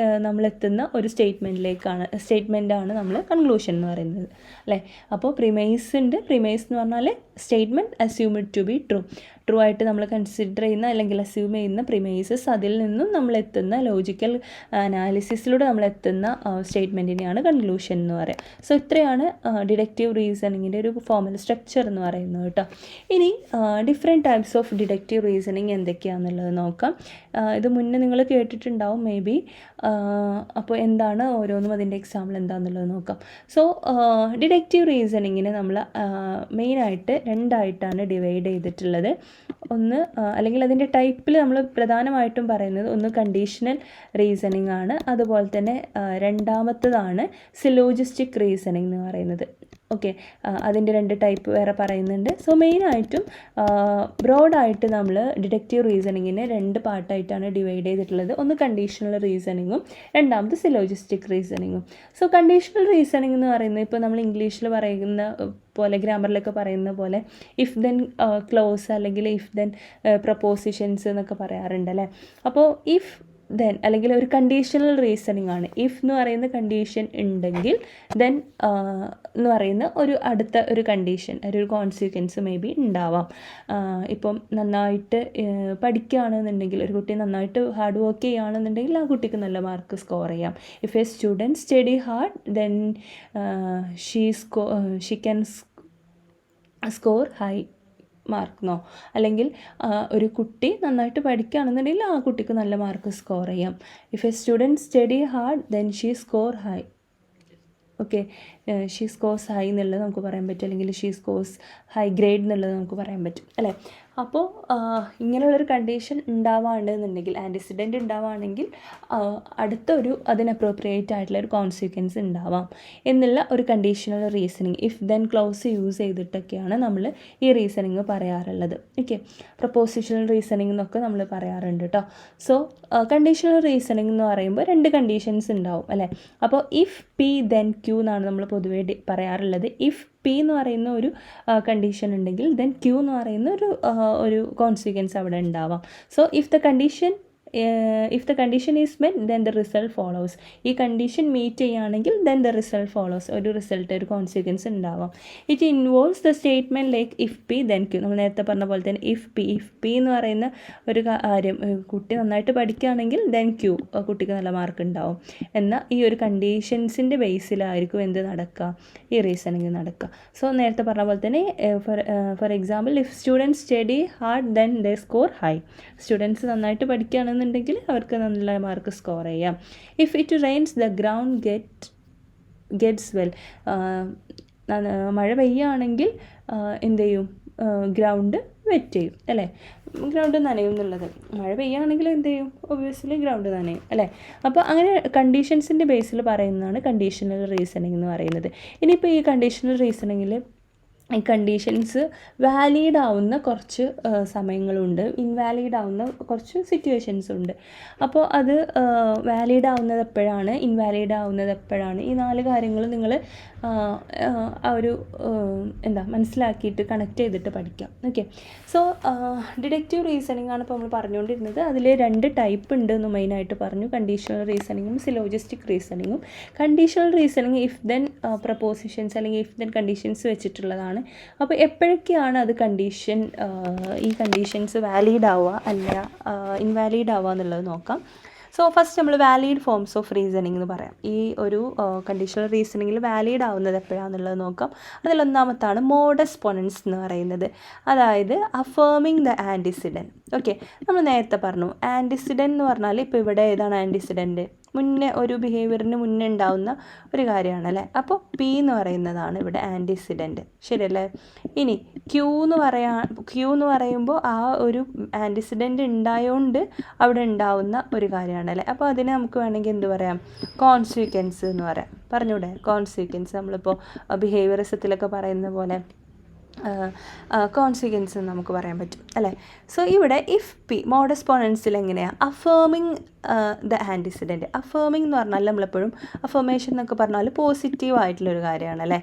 നമ്മളെത്തുന്ന ഒരു സ്റ്റേറ്റ്മെൻറ്റാണ് നമ്മൾ കൺക്ലൂഷൻ എന്ന് പറയുന്നത് അല്ലേ. അപ്പോൾ പ്രിമൈസ് എന്ന് പറഞ്ഞാൽ statement assumed to be true ആയിട്ട് നമ്മൾ കൺസിഡർ ചെയ്യുന്ന അല്ലെങ്കിൽ അസ്യൂം ചെയ്യുന്ന പ്രിമൈസസ്, അതിൽ നിന്നും നമ്മളെത്തുന്ന ലോജിക്കൽ അനാലിസിസിലൂടെ നമ്മളെത്തുന്ന സ്റ്റേറ്റ്മെൻറ്റിനെയാണ് കൺക്ലൂഷൻ എന്ന് പറയുക. സോ ഇത്രയാണ് ഡിഡക്റ്റീവ് റീസണിങ്ങിൻ്റെ ഒരു ഫോമൽ സ്ട്രക്ചർ എന്ന് പറയുന്നത് കേട്ടോ. ഇനി different types of deductive reasoning എന്തൊക്കെയാണെന്നുള്ളത് നോക്കാം. ഇത് മുന്നേ നിങ്ങൾ കേട്ടിട്ടുണ്ടാവും മേ ബി. അപ്പോൾ എന്താണ് ഓരോന്നും അതിൻ്റെ എക്സാമ്പിൾ എന്താണെന്നുള്ളത് നോക്കാം. സോ ഡിഡക്റ്റീവ് റീസണിങ്ങിനെ നമ്മൾ മെയിനായിട്ട് രണ്ടായിട്ടാണ് ഡിവൈഡ് ചെയ്തിട്ടുള്ളത്. ഒന്ന് അല്ലെങ്കിൽ അതിൻ്റെ ടൈപ്പിൽ നമ്മൾ പ്രധാനമായിട്ടും പറയുന്നത് ഒന്ന് കണ്ടീഷണൽ റീസണിങ് ആണ്, അതുപോലെ തന്നെ രണ്ടാമത്തതാണ് സിലോജിസ്റ്റിക് റീസണിങ് എന്ന് പറയുന്നത്. ഓക്കെ, അതിൻ്റെ 2 ടൈപ്പ് വേറെ പറയുന്നുണ്ട്. സോ മെയിനായിട്ടും ബ്രോഡായിട്ട് നമ്മൾ ഡിഡക്റ്റീവ് റീസണിങ്ങിനെ 2 പാർട്ടായിട്ടാണ് ഡിവൈഡ് ചെയ്തിട്ടുള്ളത്. ഒന്ന് കണ്ടീഷണൽ റീസണിങ്ങും രണ്ടാമത് സിലോജിസ്റ്റിക് റീസണിങ്ങും. സോ കണ്ടീഷണൽ റീസണിങ് എന്ന് പറയുന്നത് ഇപ്പോൾ നമ്മൾ ഇംഗ്ലീഷിൽ പറയുന്ന പോലെ, ഗ്രാമറിലൊക്കെ പറയുന്ന പോലെ ഇഫ് ദെൻ ക്ലോസ് അല്ലെങ്കിൽ ഇഫ് ദെൻ പ്രപ്പോസിഷൻസ് എന്നൊക്കെ പറയാറുണ്ട് അല്ലേ. അപ്പോൾ ഇഫ് ദെൻ അല്ലെങ്കിൽ ഒരു കണ്ടീഷണൽ റീസണിങ് ആണ്. ഇഫ് എന്ന് പറയുന്ന കണ്ടീഷൻ ഉണ്ടെങ്കിൽ ദെൻ എന്ന് പറയുന്ന ഒരു അടുത്ത ഒരു കണ്ടീഷൻ, ഒരു കോൺസിക്വൻസ് മേ ബി ഉണ്ടാവാം. ഇപ്പം നന്നായിട്ട് പഠിക്കുകയാണെന്നുണ്ടെങ്കിൽ, ഒരു കുട്ടി നന്നായിട്ട് ഹാർഡ് വർക്ക് ചെയ്യുകയാണെന്നുണ്ടെങ്കിൽ ആ കുട്ടിക്ക് നല്ല മാർക്ക് സ്കോർ ചെയ്യാം. If a student study hard then she can score high മാർക്കെന്നോ, അല്ലെങ്കിൽ ഒരു കുട്ടി നന്നായിട്ട് പഠിക്കുകയാണെന്നുണ്ടെങ്കിൽ ആ കുട്ടിക്ക് നല്ല മാർക്ക് സ്കോർ ചെയ്യാം. If a student study hard then she score high. Okay, she scores high എന്നുള്ളത് നമുക്ക് പറയാൻ പറ്റും, അല്ലെങ്കിൽ ഷീ സ്കോർസ് ഹൈ ഗ്രേഡ് എന്നുള്ളത് നമുക്ക് പറയാൻ പറ്റും അല്ലേ. അപ്പോൾ ഇങ്ങനെയുള്ളൊരു കണ്ടീഷൻ ഉണ്ടാവുകയാണെന്നുണ്ടെങ്കിൽ, ആൻറ്റിസിഡൻറ്റ് ഉണ്ടാവുകയാണെങ്കിൽ അടുത്തൊരു അതിന് അപ്രോപ്രിയേറ്റ് ആയിട്ടുള്ള ഒരു കോൺസിക്വൻസ് ഉണ്ടാവാം എന്നുള്ള ഒരു conditional reasoning, if then clause use ചെയ്തിട്ടൊക്കെയാണ് നമ്മൾ ഈ റീസണിങ് പറയാറുള്ളത്. ഓക്കെ, പ്രപ്പോസിഷണൽ റീസണിങ് എന്നൊക്കെ നമ്മൾ പറയാറുണ്ട് കേട്ടോ. സോ കണ്ടീഷണൽ റീസണിങ് എന്ന് പറയുമ്പോൾ 2 കണ്ടീഷൻസ് ഉണ്ടാവും അല്ലേ. അപ്പോൾ ഇഫ് പി ദെൻ ക്യൂ എന്നാണ് നമ്മൾ പൊതുവേ പറയാറുള്ളത്. ഇഫ് പി എന്ന് പറയുന്ന ഒരു കണ്ടീഷൻ ഉണ്ടെങ്കിൽ ദെൻ ക്യൂ എന്ന് പറയുന്ന ഒരു കോൺസിക്വൻസ് അവിടെ ഉണ്ടാവാം. So if the condition is met then the result follows. ഈ കണ്ടീഷൻ മീറ്റ് ചെയ്യുകയാണെങ്കിൽ ദെൻ ദ റിസൾട്ട് ഫോളോസ്, ഒരു റിസൾട്ട്, ഒരു കോൺസിക്വൻസ് ഉണ്ടാവാം. It involves the statement like if P then Q. നമ്മൾ നേരത്തെ പറഞ്ഞ പോലെ തന്നെ ഇഫ് പി എന്ന് പറയുന്ന ഒരു കാര്യം, കുട്ടി നന്നായിട്ട് പഠിക്കുകയാണെങ്കിൽ ദെൻ ക്യൂ, കുട്ടിക്ക് നല്ല മാർക്ക് ഉണ്ടാവും. എന്നാൽ ഈ ഒരു കണ്ടീഷൻസിൻ്റെ ബേസിലായിരിക്കും എന്ത് നടക്കുക, ഈ റീസണിങ് നടക്കുക. സോ നേരത്തെ പറഞ്ഞ പോലെ തന്നെ for example if student study hard then they score high. Students നന്നായിട്ട് പഠിക്കുകയാണെന്നുണ്ടെങ്കിൽ അവർക്ക് നല്ല മാർക്ക് സ്കോർ ചെയ്യാം. If it rains the ground gets well. മഴ പെയ്യുകയാണെങ്കിൽ എന്ത് ചെയ്യും, ഗ്രൗണ്ട് വെറ്റ് ചെയ്യും അല്ലേ, ഗ്രൗണ്ട് നനയും എന്നുള്ളത്. മഴ പെയ്യുകയാണെങ്കിൽ എന്ത് ചെയ്യും, ഒബ്വിയസ്ലി ഗ്രൗണ്ട് നനയും അല്ലേ. അപ്പോൾ അങ്ങനെ കണ്ടീഷൻസിൻ്റെ ബേസിൽ പറയുന്നതാണ് കണ്ടീഷണൽ റീസണിങ് എന്ന് പറയുന്നത്. ഇനിയിപ്പോൾ ഈ കണ്ടീഷണൽ റീസണിങ്ങിൽ ഈ കണ്ടീഷൻസ് വാലിഡ് ആവുന്ന കുറച്ച് സമയങ്ങളുണ്ട്, ഇൻവാലിഡ് ആവുന്ന കുറച്ച് സിറ്റുവേഷൻസ് ഉണ്ട്. അപ്പോൾ അത് വാലിഡ് ആവുന്നത് എപ്പോഴാണ്, ഇൻവാലിഡ് ആവുന്നത് എപ്പോഴാണ്, ഈ 4 കാര്യങ്ങൾ നിങ്ങൾ ആ ഒരു മനസ്സിലാക്കിയിട്ട് കണക്ട് ചെയ്തിട്ട് പഠിക്കാം. ഓക്കെ, സോ ഡിഡക്റ്റീവ് റീസണിങ് ആണ് ഇപ്പോൾ നമ്മൾ പറഞ്ഞുകൊണ്ടിരുന്നത്. അതിൽ 2 ടൈപ്പ് ഉണ്ട് എന്ന് മെയിനായിട്ട് പറഞ്ഞു, കണ്ടീഷണൽ റീസണിങ്ങും സിലോജിസ്റ്റിക് റീസണിങ്ങും. Conditional reasoning if then propositions അല്ലെങ്കിൽ ഇഫ് ദെൻ കണ്ടീഷൻസ് വെച്ചിട്ടുള്ളതാണ്. അപ്പോൾ എപ്പോഴൊക്കെയാണ് അത് ഈ കണ്ടീഷൻസ് വാലിഡ് ആവുക അല്ല ഇൻവാലിഡ് ആവുക എന്നുള്ളത് നോക്കാം. സോ ഫസ്റ്റ് നമ്മൾ വാലിഡ് ഫോംസ് ഓഫ് റീസണിങ് എന്ന് പറയാം. ഈ ഒരു കണ്ടീഷണൽ റീസണിങ്ങിൽ വാലിഡ് ആവുന്നത് എപ്പോഴാണെന്നുള്ളത് നോക്കാം. അതിലൊന്നാമത്താണ് മോഡസ് പൊണൻസ് എന്ന് പറയുന്നത്, അതായത് അഫേമിങ് ദ ആൻറ്റിസിഡൻറ്റ്. ഓക്കെ, നമ്മൾ നേരത്തെ പറഞ്ഞു ആൻറ്റിസിഡൻറ്റ് എന്ന് പറഞ്ഞാൽ ഇപ്പോൾ ഇവിടെ ഏതാണ് ആൻറ്റിസിഡൻറ്റ്, മുന്നേ ഒരു ബിഹേവിയറിന് മുന്നേ ഉണ്ടാവുന്ന ഒരു കാര്യമാണ് അല്ലേ. അപ്പോൾ പി എന്ന് പറയുന്നതാണ് ഇവിടെ ആൻറ്റിസിഡൻറ്റ്, ശരിയല്ലേ. ഇനി ക്യൂ എന്ന് പറയുമ്പോൾ ആ ഒരു ആൻറ്റിസിഡൻറ്റ് ഉണ്ടായതുകൊണ്ട് അവിടെ ഉണ്ടാവുന്ന ഒരു കാര്യമാണ് അല്ലേ. അപ്പോൾ അതിനെ നമുക്ക് വേണമെങ്കിൽ എന്ത് പറയാം, കോൺസിക്വൻസ് എന്ന് പറയാം. പറഞ്ഞൂടെ, കോൺസിക്വൻസ്. നമ്മളിപ്പോൾ ബിഹേവിയറിസത്തിലൊക്കെ പറയുന്ന പോലെ കോൺസിക്വൻസ് നമുക്ക് പറയാൻ പറ്റും അല്ലേ. സോ ഇവിടെ ഇഫ് പി മോഡസ് പൊണൻസിൽ എങ്ങനെയാണ് അഫേമിങ് ദ ആൻറ്റിസിഡൻറ്റ്. അഫേമിങ് എന്ന് പറഞ്ഞാൽ നമ്മളെപ്പോഴും അഫർമേഷൻ എന്നൊക്കെ പറഞ്ഞാൽ പോസിറ്റീവായിട്ടുള്ളൊരു കാര്യമാണ് അല്ലേ,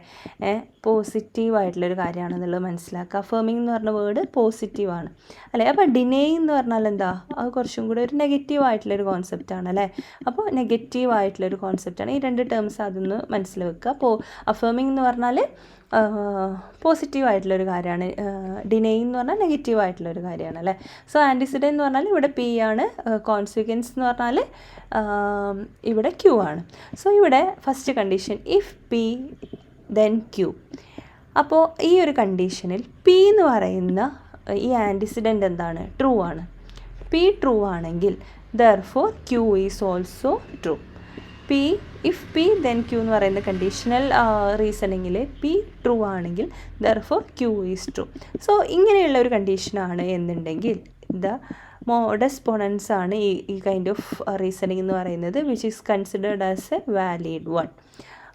പോസിറ്റീവായിട്ടുള്ളൊരു കാര്യമാണെന്നുള്ളത് മനസ്സിലാക്കുക. അഫേമിങ് എന്ന് പറഞ്ഞ വേർഡ് പോസിറ്റീവാണ് അല്ലേ. അപ്പോൾ ഡിനേയിങ് എന്ന് പറഞ്ഞാൽ എന്താ, അത് കുറച്ചും കൂടെ ഒരു നെഗറ്റീവായിട്ടുള്ളൊരു കോൺസെപ്റ്റാണ് അല്ലേ. അപ്പോൾ നെഗറ്റീവായിട്ടുള്ളൊരു കോൺസെപ്റ്റാണ്. ഈ 2 ടേംസ് അതൊന്ന് മനസ്സിൽ വെക്കുക. അപ്പോൾ അഫേമിങ് എന്ന് പറഞ്ഞാൽ പോസിറ്റീവായിട്ടുള്ളൊരു കാര്യമാണ്, ഡിനേയിങ് എന്ന് പറഞ്ഞാൽ നെഗറ്റീവായിട്ടുള്ളൊരു കാര്യമാണ് അല്ലേ. സോ ആൻറ്റിസിഡൻറ്റ് എന്ന് പറഞ്ഞാൽ ഇവിടെ പി ആണ്, കോൺസിക്വൻസ് എന്ന് പറഞ്ഞാൽ ഇവിടെ ക്യൂ ആണ്. സോ ഇവിടെ first condition if P then Q. അപ്പോൾ ഈ ഒരു കണ്ടീഷനിൽ പി എന്ന് പറയുന്ന ഈ ആൻറ്റിസിഡൻറ്റ് എന്താണ്, ട്രൂ ആണ്. പി ട്രൂ ആണെങ്കിൽ therefore Q is also true. If P then Q എന്ന് പറയുന്ന കണ്ടീഷണൽ റീസണിങ്ങിൽ പി ട്രൂ ആണെങ്കിൽ therefore Q is true. So ഇങ്ങനെയുള്ള ഒരു കണ്ടീഷനാണ് എന്നുണ്ടെങ്കിൽ ദ മോഡസ് പൊണൻസ് ആണ് ഈ കൈൻഡ് ഓഫ് റീസണിങ് എന്ന് പറയുന്നത്, which is considered as A valid one.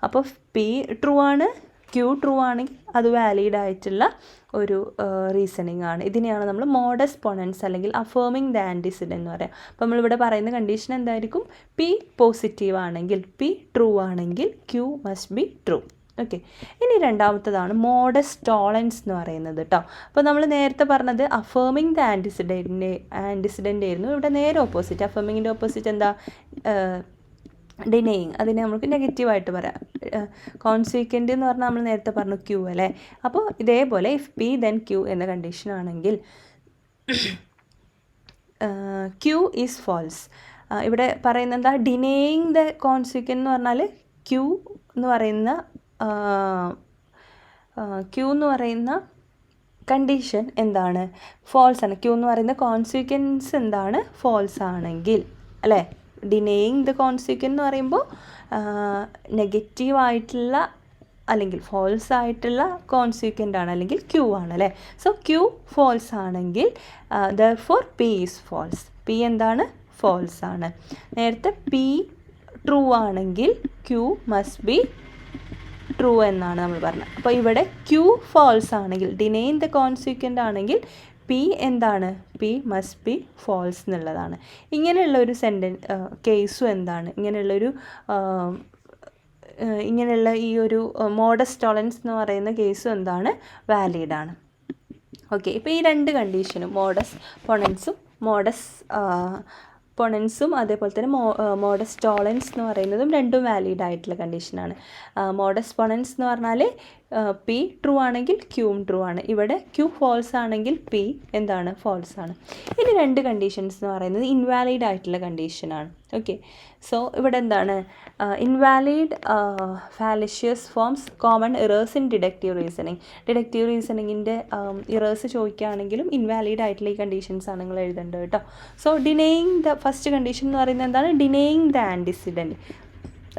അപ്പോൾ പി ട്രൂ ആണ്, ക്യൂ ട്രൂ ആണെങ്കിൽ അത് വാലിഡ് ആയിട്ടുള്ള ഒരു റീസണിങ് ആണ്. ഇതിനെയാണ് നമ്മൾ മോഡസ് പൊണൻസ് അല്ലെങ്കിൽ അഫേമിങ് ദ ആൻറ്റിസിഡൻറ്റ് എന്ന് പറയാം. അപ്പോൾ നമ്മളിവിടെ പറയുന്ന കണ്ടീഷൻ എന്തായിരിക്കും? പി പോസിറ്റീവ് ആണെങ്കിൽ, പി ട്രൂ ആണെങ്കിൽ Q must be true. Okay, ഇനി രണ്ടാമത്തതാണ് മോഡസ് ടോളൻസ് എന്ന് പറയുന്നത് കേട്ടോ. അപ്പോൾ നമ്മൾ നേരത്തെ പറഞ്ഞത് അഫേമിങ് ദ ആൻറ്റിസിഡൻ്റ് ആയിരുന്നു. ഇവിടെ നേരെ ഓപ്പോസിറ്റ്, അഫേമിങ്ങിൻ്റെ ഓപ്പോസിറ്റ് എന്താ? ഡിനേയിങ്. അതിനെ നമുക്ക് നെഗറ്റീവായിട്ട് പറയാം. കോൺസിക്വൻ്റ് എന്ന് പറഞ്ഞാൽ നമ്മൾ നേരത്തെ പറഞ്ഞു ക്യൂ അല്ലേ. അപ്പോൾ ഇതേപോലെ ഇഫ് പി ദെൻ ക്യൂ എന്ന കണ്ടീഷൻ ആണെങ്കിൽ ക്യൂ ഈസ് ഫോൾസ്. ഇവിടെ പറയുന്നത് എന്താ? ഡിനേയിങ് ദ കോൺസിക്വൻ്റ് എന്ന് പറഞ്ഞാൽ ക്യൂ എന്ന് പറയുന്ന കണ്ടീഷൻ എന്താണ്? ഫോൾസ് ആണ്. ക്യൂ എന്ന് പറയുന്ന കോൺസിക്വൻസ് എന്താണ്? ഫോൾസ് ആണെങ്കിൽ അല്ലേ. ഡിനേയിങ് ദ കോൺസിക്വൻ്റ് എന്ന് പറയുമ്പോൾ നെഗറ്റീവായിട്ടുള്ള അല്ലെങ്കിൽ ഫോൾസ് ആയിട്ടുള്ള കോൺസിക്വൻ്റ് ആണ്, അല്ലെങ്കിൽ ക്യൂ ആണ് അല്ലേ. സോ ക്യൂ ഫോൾസ് ആണെങ്കിൽ therefore P is false. P എന്താണ്? ഫോൾസ് ആണ്. നേരത്തെ പി ട്രൂ ആണെങ്കിൽ ക്യൂ മസ്റ്റ് ബി ട്രൂ എന്നാണ് നമ്മൾ പറഞ്ഞത്. അപ്പോൾ ഇവിടെ ക്യൂ ഫോൾസ് ആണെങ്കിൽ, ഡിനേയിങ് ദ കോൺസിക്വൻ്റ് ആണെങ്കിൽ പി എന്താണ്? പി മസ്റ്റ് ബി ഫോൾസ് എന്നുള്ളതാണ്. ഇങ്ങനെയുള്ളൊരു കേസും എന്താണ്? ഇങ്ങനെയുള്ള ഈ ഒരു മോഡസ് ടോളൻസ് എന്ന് പറയുന്ന കേസും എന്താണ്? വാലിഡാണ്. ഓക്കെ, ഇപ്പോൾ ഈ രണ്ട് കണ്ടീഷനും മോഡസ് പൊണൻസും അതേപോലെ തന്നെ മോഡസ് ടോളൻസ് എന്ന് പറയുന്നതും രണ്ടും വാലിഡ് ആയിട്ടുള്ള കണ്ടീഷനാണ്. മോഡസ് പൊണൻസ് എന്ന് പറഞ്ഞാൽ പി ട്രൂ ആണെങ്കിൽ ക്യൂവും ട്രൂ ആണ്. ഇവിടെ ക്യൂ ഫോൾസ് ആണെങ്കിൽ പി എന്താണ്? ഫോൾസ് ആണ്. ഇനി രണ്ട് കണ്ടീഷൻസ് എന്ന് പറയുന്നത് ഇൻവാലിഡ് ആയിട്ടുള്ള കണ്ടീഷനാണ്. ഓക്കെ, സോ ഇവിടെ എന്താണ്? Invalid fallacious forms common errors in deductive reasoning. Deductive റീസണിങ്ങിൻ്റെ ഇറേഴ്സ് ചോദിക്കുകയാണെങ്കിലും ഇൻവാലിഡ് ആയിട്ടുള്ള ഈ കണ്ടീഷൻസ് ആണ് നിങ്ങൾ എഴുതേണ്ടത് കേട്ടോ. So denying the first condition എന്ന് പറയുന്നത് എന്താണ്? Denying the antecedent.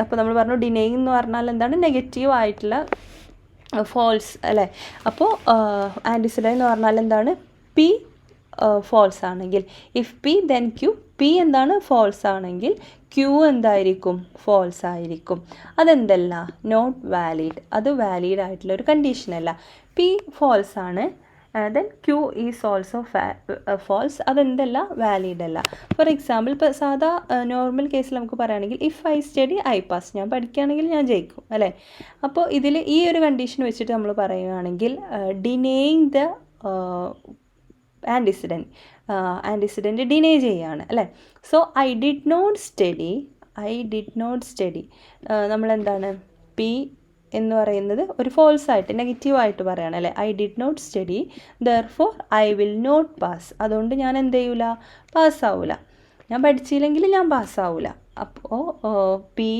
അപ്പോൾ നമ്മൾ പറഞ്ഞു ഡിനേയിങ് എന്ന് പറഞ്ഞാൽ എന്താണ്? നെഗറ്റീവ് ആയിട്ടുള്ള ഫോൾസ് അല്ലേ. അപ്പോൾ ആൻറ്റിസിഡൻറ്റ് എന്ന് പറഞ്ഞാൽ എന്താണ്? പി ഫോൾസ് ആണെങ്കിൽ, if P then Q. P എന്താണ്? ഫോൾസ് ആണെങ്കിൽ ക്യൂ എന്തായിരിക്കും? ഫോൾസ് ആയിരിക്കും. അതെന്തല്ല? Not valid. അത് വാലിഡ് ആയിട്ടുള്ള ഒരു കണ്ടീഷനല്ല. പി ഫോൾസ് ആണ്, then Q is also false. അതെന്തല്ല? വാലിഡ് അല്ല. ഫോർ എക്സാമ്പിൾ, ഇപ്പോൾ സാധാ നോർമൽ കേസിൽ നമുക്ക് പറയുകയാണെങ്കിൽ if I study I pass. ഞാൻ പഠിക്കുകയാണെങ്കിൽ ഞാൻ ജയിക്കും അല്ലേ. അപ്പോൾ ഇതിൽ ഈ ഒരു കണ്ടീഷൻ വെച്ചിട്ട് നമ്മൾ പറയുകയാണെങ്കിൽ ഡിനേയിങ് ദ ആൻറ്റിസിഡൻറ്റ് ഡിനേ ചെയ്യുകയാണ് അല്ലേ. So I did not study നമ്മളെന്താണ്? പി എന്ന് പറയുന്നത് ഒരു ഫോൾസ് ആയിട്ട് നെഗറ്റീവായിട്ട് പറയുകയാണ് അല്ലേ. I did not study therefore I will not pass. അതുകൊണ്ട് ഞാൻ എന്ത് ചെയ്യൂല? പാസ്സാവില്ല. ഞാൻ പഠിച്ചില്ലെങ്കിൽ ഞാൻ പാസ്സാവില്ല. അപ്പോൾ പി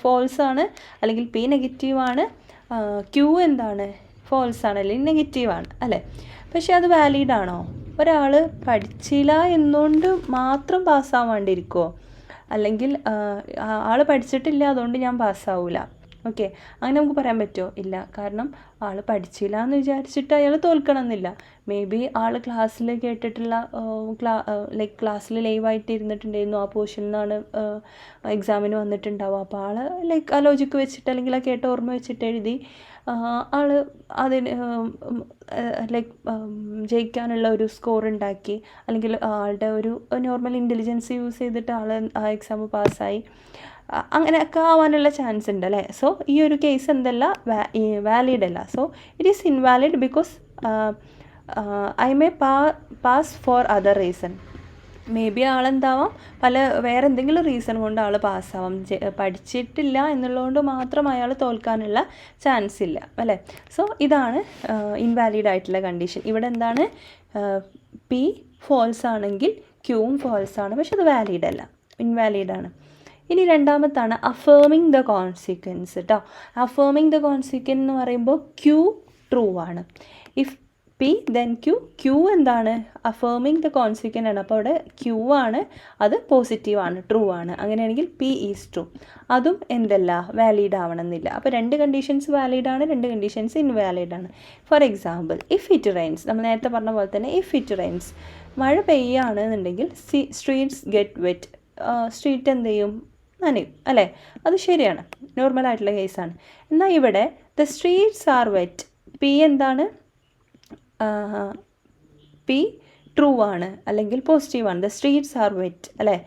ഫോൾസ് ആണ് അല്ലെങ്കിൽ പി നെഗറ്റീവാണ്, ക്യൂ എന്താണ്? ഫോൾസ് ആണ് അല്ലെങ്കിൽ നെഗറ്റീവാണ് അല്ലേ. പക്ഷേ അത് വാലിഡ് ആണോ? ഒരാൾ പഠിച്ചില്ല എന്നുകൊണ്ട് മാത്രം പാസ്സാവാണ്ടിരിക്കുമോ? അല്ലെങ്കിൽ ആൾ പഠിച്ചിട്ടില്ല അതുകൊണ്ട് ഞാൻ പാസ്സാവില്ല. ഓക്കെ, അങ്ങനെ നമുക്ക് പറയാൻ പറ്റുമോ? ഇല്ല. കാരണം ആൾ പഠിച്ചില്ല എന്ന് വിചാരിച്ചിട്ട് അയാൾ തോൽക്കണമെന്നില്ല. മേ ബി ആൾ ക്ലാസ്സിൽ കേട്ടിട്ടുള്ള ക്ലാസ്സിൽ ലൈവായിട്ട് ഇരുന്നിട്ടുണ്ടായിരുന്നു, ആ പോർഷനിൽ നിന്നാണ് എക്സാമിന് വന്നിട്ടുണ്ടാവുക. അപ്പോൾ ആൾ ആ ലോജിക്ക് വെച്ചിട്ട് അല്ലെങ്കിൽ ആ കേട്ട ഓർമ്മ വെച്ചിട്ട് എഴുതി ആൾ അതിന് ജയിക്കാനുള്ള ഒരു സ്കോർ ഉണ്ടാക്കി, അല്ലെങ്കിൽ ആളുടെ ഒരു നോർമൽ ഇൻ്റലിജൻസ് യൂസ് ചെയ്തിട്ട് ആൾ ആ എക്സാം പാസ്സായി. അങ്ങനെയൊക്കെ ആവാനുള്ള ചാൻസ് ഉണ്ട് അല്ലേ. സോ ഈ ഒരു കേസ് എന്തല്ല? വാലിഡ് അല്ല. So it is invalid because I may pass for other reason. May be ആളെന്താവാം, വേറെ എന്തെങ്കിലും റീസൺ കൊണ്ട് ആൾ പാസ്സാവാം. പഠിച്ചിട്ടില്ല എന്നുള്ളതുകൊണ്ട് മാത്രം അയാൾ തോൽക്കാനുള്ള ചാൻസ് ഇല്ല അല്ലേ. സോ ഇതാണ് ഇൻവാലിഡ് ആയിട്ടുള്ള കണ്ടീഷൻ. ഇവിടെ എന്താണ്? പി ഫോൾസ് ആണെങ്കിൽ ക്യൂവും ഫോൾസ് ആണ്, പക്ഷെ അത് വാലിഡ് അല്ല, ഇൻവാലിഡാണ്. ഇനി രണ്ടാമത്താണ് അഫേമിങ് ദ കോൺസിക്വൻസ് കേട്ടോ. അഫേമിങ് ദ കോൺസിക്വൻസ് എന്ന് പറയുമ്പോൾ ക്യൂ ട്രൂ ആണ്. ഇഫ് പി ദെൻ ക്യൂ എന്താണ്? അഫേമിങ് ദ കോൺസിക്വൻ്റ് ആണ്. അപ്പോൾ അവിടെ ക്യൂ ആണ്, അത് പോസിറ്റീവാണ്, ട്രൂ ആണ്. അങ്ങനെയാണെങ്കിൽ പി ഈസ് ട്രൂ. അതും എന്തല്ല? വാലിഡ് ആവണമെന്നില്ല. അപ്പോൾ രണ്ട് കണ്ടീഷൻസ് വാലിഡാണ്, രണ്ട് കണ്ടീഷൻസ് ഇൻവാലിഡ് ആണ്. For example, if it Reigns. നമ്മൾ നേരത്തെ പറഞ്ഞ പോലെ തന്നെ ഇഫ് ഇറ്റ് റെയിൻസ്, മഴ പെയ്യുകയാണെന്നുണ്ടെങ്കിൽ സ്ട്രീറ്റ്സ് ഗെറ്റ് വെറ്റ്. സ്ട്രീറ്റ് എന്ത് ചെയ്യും? നനയും അല്ലേ, അത് ശരിയാണ്, നോർമലായിട്ടുള്ള കേസാണ്. എന്നാൽ ഇവിടെ the streets are wet, P എന്താണ്, പി ട്രൂ ആണ് അല്ലെങ്കിൽ പോസിറ്റീവാണ്. ദ സ്ട്രീറ്റ്സ് ആർ വെറ്റ് അല്ലേ,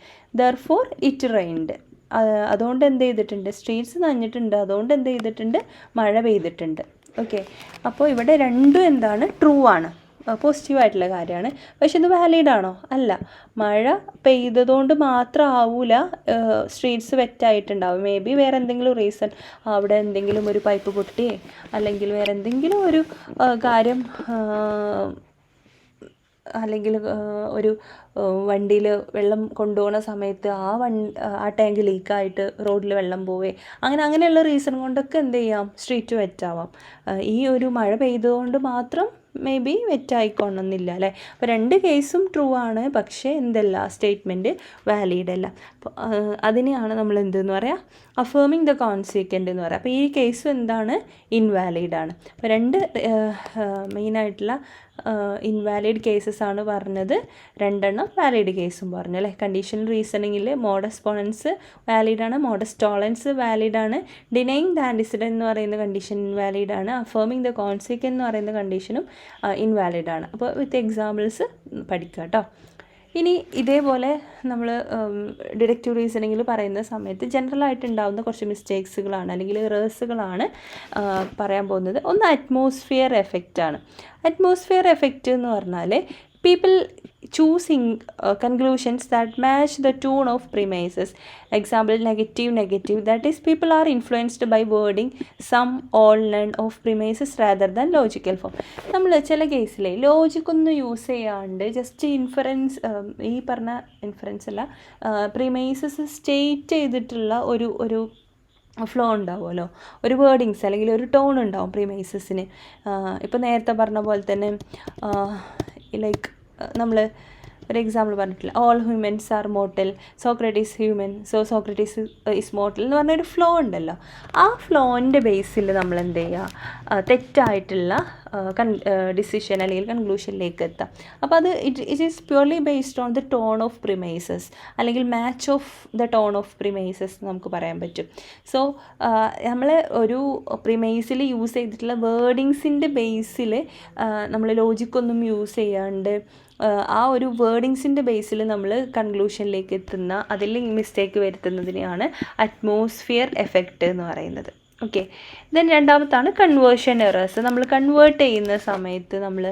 ദർഫോർ ഇറ്റ് റെയിൻഡ്, അതുകൊണ്ട് എന്ത് ചെയ്തിട്ടുണ്ട്, സ്ട്രീറ്റ്സ് നനഞ്ഞിട്ടുണ്ട്, അതുകൊണ്ട് എന്ത് ചെയ്തിട്ടുണ്ട്, മഴ പെയ്തിട്ടുണ്ട്. ഓക്കെ, അപ്പോൾ ഇവിടെ രണ്ടും എന്താണ്, ട്രൂ ആണ്, പോസിറ്റീവായിട്ടുള്ള കാര്യമാണ്. പക്ഷെ ഇത് വാലിഡ് ആണോ, അല്ല. മഴ പെയ്തതുകൊണ്ട് മാത്രം ആവൂല സ്ട്രീറ്റ്സ് വെറ്റായിട്ടുണ്ടാവും. മേ ബി വേറെ എന്തെങ്കിലും റീസൺ, അവിടെ എന്തെങ്കിലും ഒരു പൈപ്പ് പൊട്ടിയേ അല്ലെങ്കിൽ വേറെ എന്തെങ്കിലും ഒരു കാര്യം, അല്ലെങ്കിൽ ഒരു വണ്ടിയിൽ വെള്ളം കൊണ്ടുപോകുന്ന സമയത്ത് ആ ടാങ്ക് ലീക്കായിട്ട് റോഡിൽ വെള്ളം പോവേ, അങ്ങനെയുള്ള റീസൺ കൊണ്ടൊക്കെ എന്ത് ചെയ്യാം, സ്ട്രീറ്റ് വെറ്റാവാം. ഈ ഒരു മഴ പെയ്തുകൊണ്ട് മാത്രം മേ ബി വെറ്റായിക്കൊള്ളുന്നില്ല അല്ലേ. അപ്പോൾ രണ്ട് കേസും ട്രൂ ആണ്, പക്ഷേ എന്തല്ല, സ്റ്റേറ്റ്മെൻറ്റ് വാലിഡ് അല്ല. അപ്പോൾ അതിനെയാണ് നമ്മൾ എന്തെന്ന് പറയുക, അഫേമിങ് ദ കോൺസിക്വൻ്റ് എന്ന് പറയുക. അപ്പോൾ ഈ കേസും എന്താണ്, ഇൻവാലിഡ് ആണ്. അപ്പോൾ രണ്ട് മെയിനായിട്ടുള്ള ഇൻവാലിഡ് കേസസ് ആണ് പറഞ്ഞത്, രണ്ടെണ്ണം വാലിഡ് കേസും പറഞ്ഞു അല്ലേ. കണ്ടീഷണൽ റീസണിങ്ങിൽ മോഡസ് പോണൻസ് വാലിഡാണ്, മോഡസ് ടോളൻസ് വാലിഡാണ്, ഡിനൈങ് ദ ആൻറ്റിസിഡൻറ്റ് എന്ന് പറയുന്ന കണ്ടീഷൻ ഇൻവാലിഡാണ്, അഫേമിങ് ദ കോൺസിക്വൻ്റ് എന്ന് പറയുന്ന കണ്ടീഷനും ഇൻവാലിഡാണ്. അപ്പോൾ വിത്ത് എക്സാമ്പിൾസ് പഠിക്കുക കേട്ടോ. ഇനി ഇതേപോലെ നമ്മൾ ഡിഡക്റ്റീവ് റീസണിങ്ങിൽ പറയുന്ന സമയത്ത് ജനറലായിട്ട് ഉണ്ടാകുന്ന കുറച്ച് മിസ്റ്റേക്സുകളാണ് അല്ലെങ്കിൽ എറേഴ്സുകളാണ് പറയാൻ പോകുന്നത്. ഒന്ന് അറ്റ്മോസ്ഫിയർ എഫക്റ്റാണ്. അറ്റ്മോസ്ഫിയർ എഫക്റ്റ് എന്ന് പറഞ്ഞാൽ people choosing conclusions that match the tone of premises. Example, negative. That is, people are influenced by wording, some, all, none of premises rather than logical form. നമ്മൾ ചില കേസിൽ ലോജിക് ഒന്നും use ചെയ്യാണ്ട് just inference, ഈ പറഞ്ഞ inference അല്ല, premises state ചെയ്തിട്ടുള്ള ഒരു ഫ്ലോ ഉണ്ടാവുമല്ലോ, ഒരു വേർഡിങ്സ് അല്ലെങ്കിൽ ഒരു ടോൺ ഉണ്ടാവും പ്രിമൈസസിന്. ഇപ്പോൾ നേരത്തെ പറഞ്ഞ പോലെ തന്നെ ലൈക്ക് നമ്മൾ ഒരു എക്സാമ്പിൾ പറഞ്ഞിട്ടില്ല, all humans are mortal, Socrates human, so Socrates is mortal എന്ന് പറഞ്ഞൊരു ഫ്ലോ ഉണ്ടല്ലോ. ആ ഫ്ലോൻ്റെ ബേസിൽ നമ്മൾ എന്ത് ചെയ്യുക, തെറ്റായിട്ടുള്ള ഡിസിഷൻ അല്ലെങ്കിൽ കൺക്ലൂഷനിലേക്ക് എത്താം. അപ്പോൾ അത് it is purely based on the tone of premises അല്ലെങ്കിൽ match of the tone of premises നമുക്ക് പറയാൻ പറ്റും. സോ നമ്മൾ ഒരു പ്രിമൈസിൽ യൂസ് ചെയ്തിട്ടുള്ള വേർഡിങ്സിൻ്റെ ബേസിൽ നമ്മൾ ലോജിക്കൊന്നും യൂസ് ചെയ്യാണ്ട് ആ ഒരു വേർഡിങ്സിൻ്റെ ബേസിൽ നമ്മൾ കൺക്ലൂഷനിലേക്ക് എത്തുന്ന, അതിൽ മിസ്റ്റേക്ക് വരുത്തുന്നതിനെയാണ് അറ്റ്മോസ്ഫിയർ എഫക്റ്റ് എന്ന് പറയുന്നത്. ഓക്കെ, ദെൻ രണ്ടാമത്താണ് കൺവേർഷൻ എറേഴ്സ്. നമ്മൾ കൺവേർട്ട് ചെയ്യുന്ന സമയത്ത് നമ്മൾ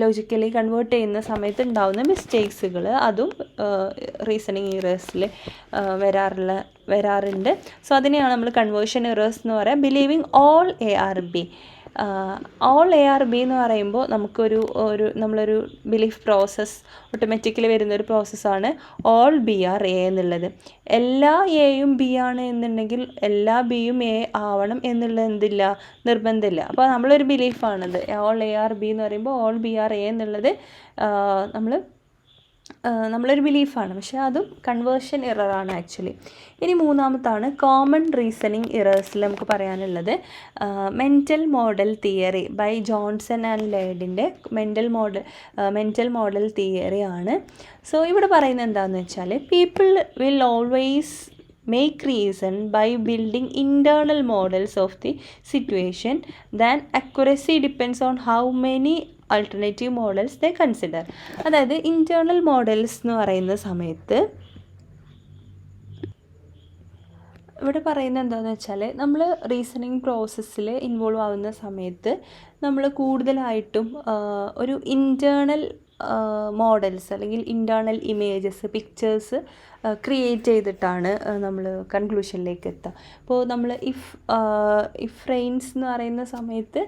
ലോജിക്കലി കൺവേർട്ട് ചെയ്യുന്ന സമയത്ത് ഉണ്ടാകുന്ന മിസ്റ്റേക്സുകൾ, അതും റീസണിങ് എറേഴ്സിൽ വരാറുണ്ട്. സോ അതിനെയാണ് നമ്മൾ കൺവേർഷൻ എറേഴ്സ് എന്ന് പറയുക. Believing all ARB. All ARB എന്ന് പറയുമ്പോൾ നമ്മളൊരു ബിലീഫ് പ്രോസസ്സ് ഓട്ടോമാറ്റിക്കലി വരുന്നൊരു പ്രോസസ്സാണ് ഓൾ BR A എന്നുള്ളത്. എല്ലാ എയും ബി ആണ് എന്നുണ്ടെങ്കിൽ എല്ലാ ബിയും എ ആവണം എന്നുള്ളത് എന്തില്ല, നിർബന്ധമില്ല. അപ്പോൾ നമ്മളൊരു ബിലീഫാണത്. ഓൾ ARB എന്ന് പറയുമ്പോൾ ഓൾ BR A എന്നുള്ളത് നമ്മളൊരു ബിലീഫാണ്, പക്ഷേ അതും കൺവേർഷൻ എററാണ് ആക്ച്വലി. ഇനി മൂന്നാമത്താണ് കോമൺ റീസണിങ് എറേഴ്സിൽ നമുക്ക് പറയാനുള്ളത് mental model theory by Johnson and ലേഡിൻ്റെ മെൻ്റൽ മോഡൽ തിയറി ആണ്. സോ ഇവിടെ പറയുന്നത് എന്താണെന്ന് വെച്ചാൽ, people will always make reason by building internal models of the situation, then accuracy depends on how many alternative models they consider. അതായത് internal models എന്ന് പറയുന്ന സമയത്ത് ഇവിടെ പറയുന്നത് എന്താണെന്ന് വെച്ചാൽ, നമ്മൾ റീസണിങ് പ്രോസസ്സിൽ ഇൻവോൾവ് ആവുന്ന സമയത്ത് നമ്മൾ കൂടുതലായിട്ടും ഒരു ഇൻറ്റേർണൽ മോഡൽസ് അല്ലെങ്കിൽ ഇൻറ്റേർണൽ ഇമേജസ്, പിക്ചേഴ്സ് ക്രിയേറ്റ് ചെയ്തിട്ടാണ് നമ്മൾ കൺക്ലൂഷനിലേക്ക് എത്തുക. ഇപ്പോൾ നമ്മൾ ഇഫ് റെയിൻസ് എന്ന് പറയുന്ന സമയത്ത്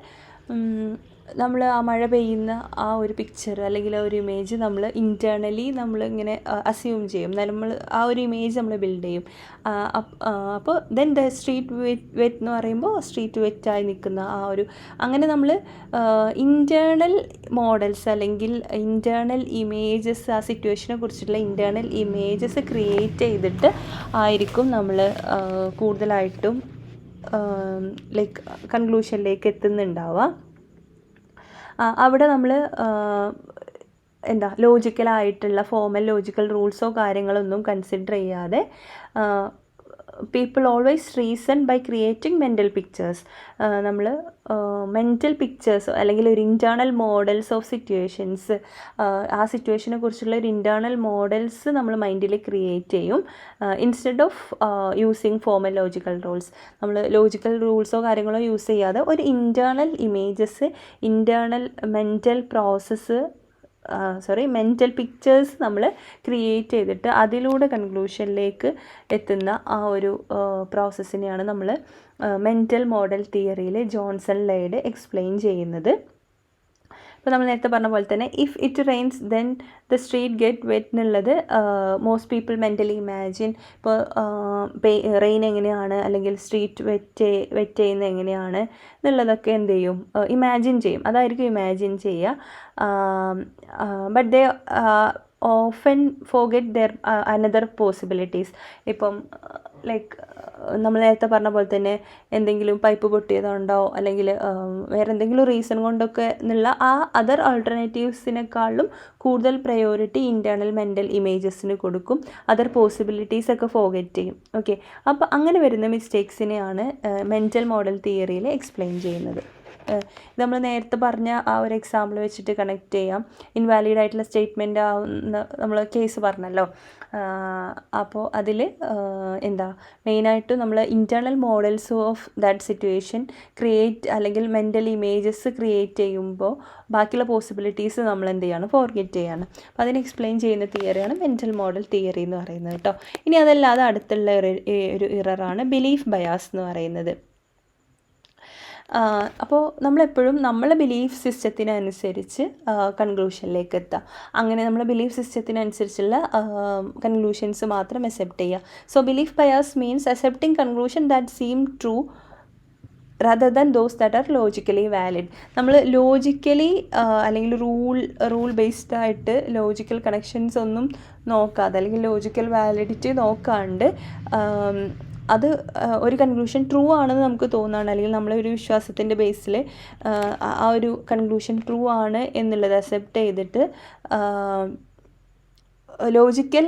നമ്മൾ ആ മഴ പെയ്യുന്ന ആ ഒരു പിക്ചർ അല്ലെങ്കിൽ ആ ഒരു ഇമേജ് നമ്മൾ ഇൻറ്റേർണലി നമ്മളിങ്ങനെ അസ്യൂം ചെയ്യും, നമ്മൾ ആ ഒരു ഇമേജ് നമ്മൾ ബിൽഡ് ചെയ്യും. അപ്പോൾ ദെൻ ദ സ്ട്രീറ്റ് വെറ്റ് എന്ന് പറയുമ്പോൾ സ്ട്രീറ്റ് വെറ്റായി നിൽക്കുന്ന ആ ഒരു, അങ്ങനെ നമ്മൾ ഇൻറ്റേർണൽ മോഡൽസ് അല്ലെങ്കിൽ ഇൻറ്റേർണൽ ഇമേജസ്, ആ സിറ്റുവേഷനെ കുറിച്ചിട്ടുള്ള ഇൻറ്റേർണൽ ഇമേജസ് ക്രിയേറ്റ് ചെയ്തിട്ട് ആയിരിക്കും നമ്മൾ കൂടുതലായിട്ടും ലൈക്ക് കൺക്ലൂഷനിലേക്ക് എത്തുന്നുണ്ടാവുക. അവിടെ നമ്മൾ ലോജിക്കലായിട്ടുള്ള ഫോമൽ ലോജിക്കൽ റൂൾസോ കാര്യങ്ങളൊന്നും കൺസിഡർ ചെയ്യാതെ people always reason by creating mental pictures. നമ്മൾ മെൻ്റൽ പിക്ചേഴ്സ് അല്ലെങ്കിൽ ഒരു ഇൻറ്റേർണൽ മോഡൽസ് ഓഫ് സിറ്റുവേഷൻസ്, ആ സിറ്റുവേഷനെ കുറിച്ചുള്ള ഒരു ഇൻറ്റേർണൽ മോഡൽസ് നമ്മൾ മൈൻഡിൽ ക്രിയേറ്റ് ചെയ്യും instead of using formal logical rules. നമ്മൾ ലോജിക്കൽ റൂൾസോ കാര്യങ്ങളോ യൂസ് ചെയ്യാതെ ഒരു internal images, internal mental pictures നമ്മൾ ക്രിയേറ്റ് ചെയ്തിട്ട് അതിലൂടെ കൺക്ലൂഷനിലേക്ക് എത്തുന്ന ആ ഒരു പ്രോസസ്സിനെയാണ് നമ്മൾ മെൻ്റൽ മോഡൽ തിയറിയിൽ ജോൺസൺ ലെയ്ഡ് എക്സ്പ്ലെയിൻ ചെയ്യുന്നത്. ഇപ്പോൾ നമ്മൾ നേരത്തെ പറഞ്ഞ പോലെ തന്നെ if it rains then the street get wet എന്നുള്ളത് മോസ്റ്റ് പീപ്പിൾ മെൻ്റലി ഇമാജിൻ. ഇപ്പോൾ റെയിൻ എങ്ങനെയാണ് അല്ലെങ്കിൽ സ്ട്രീറ്റ് വെറ്റ് ചെയ്യുന്നത് എങ്ങനെയാണ് എന്നുള്ളതൊക്കെ എന്ത് ചെയ്യും, ഇമാജിൻ ചെയ്യും. അതായിരിക്കും ഇമാജിൻ ചെയ്യുക. But they often forget there another possibilities. ഇപ്പം ലൈക്ക് നമ്മൾ നേരത്തെ പറഞ്ഞ പോലെ തന്നെ എന്തെങ്കിലും പൈപ്പ് പൊട്ടിയതുകൊണ്ടോ അല്ലെങ്കിൽ വേറെ എന്തെങ്കിലും റീസൺ കൊണ്ടൊക്കെ എന്നുള്ള ആ അതർ ആൾട്ടർനേറ്റീവ്സിനേക്കാളും കൂടുതൽ പ്രയോറിറ്റി ഇൻറ്റേർണൽ മെൻ്റൽ ഇമേജസിന് കൊടുക്കും. അതർ പോസിബിലിറ്റീസ് ഒക്കെ ഫോർഗെറ്റ് ചെയ്യും. ഓക്കെ, അപ്പോൾ അങ്ങനെ വരുന്ന മിസ്റ്റേക്സിനെയാണ് മെൻ്റൽ മോഡൽ തിയറിയിൽ എക്സ്പ്ലെയിൻ ചെയ്യുന്നത്. നമ്മൾ നേരത്തെ പറഞ്ഞ ആ ഒരു എക്സാമ്പിൾ വെച്ചിട്ട് കണക്ട് ചെയ്യാം. ഇൻവാലിഡ് ആയിട്ടുള്ള സ്റ്റേറ്റ്മെൻ്റ് ആവുന്ന നമ്മൾ കേസ് പറഞ്ഞല്ലോ. അപ്പോൾ അതിൽ മെയിനായിട്ടും നമ്മൾ internal models of that situation create അല്ലെങ്കിൽ മെൻ്റൽ ഇമേജസ് ക്രിയേറ്റ് ചെയ്യുമ്പോൾ ബാക്കിയുള്ള പോസിബിലിറ്റീസ് നമ്മൾ എന്ത് ചെയ്യാണ്, ഫോർഗെറ്റ് ചെയ്യാണ്. അപ്പോൾ അതിനെ എക്സ്പ്ലെയിൻ ചെയ്യുന്ന തിയറിയാണ് മെൻ്റൽ മോഡൽ തിയറി എന്ന് പറയുന്നത് കേട്ടോ. ഇനി അതല്ലാതെ അടുത്തുള്ള ഒരു ഇററാണ് ബിലീഫ് ബയാസ് എന്ന് പറയുന്നത്. അപ്പോൾ നമ്മളെപ്പോഴും നമ്മളെ ബിലീഫ് സിസ്റ്റത്തിനനുസരിച്ച് കൺക്ലൂഷനിലേക്ക് എത്തുക. അങ്ങനെ നമ്മളെ ബിലീഫ് സിസ്റ്റത്തിനനുസരിച്ചുള്ള കൺക്ലൂഷൻസ് മാത്രം അക്സെപ്റ്റ് ചെയ്യുക. So belief bias means accepting conclusion that seem true rather than those that are logically valid. നമ്മൾ ലോജിക്കലി അല്ലെങ്കിൽ റൂൾ ബേസ്ഡ് ആയിട്ട് ലോജിക്കൽ കണക്ഷൻസ് ഒന്നും നോക്കാതെ അല്ലെങ്കിൽ ലോജിക്കൽ വാലിഡിറ്റി നോക്കാണ്ട് അത് ഒരു കൺക്ലൂഷൻ ട്രൂ ആണെന്ന് നമുക്ക് തോന്നുകയാണ് അല്ലെങ്കിൽ നമ്മളൊരു വിശ്വാസത്തിൻ്റെ ബേസിൽ ആ ഒരു കൺക്ലൂഷൻ ട്രൂ ആണ് എന്നുള്ളത് അക്സെപ്റ്റ് ചെയ്തിട്ട് ലോജിക്കൽ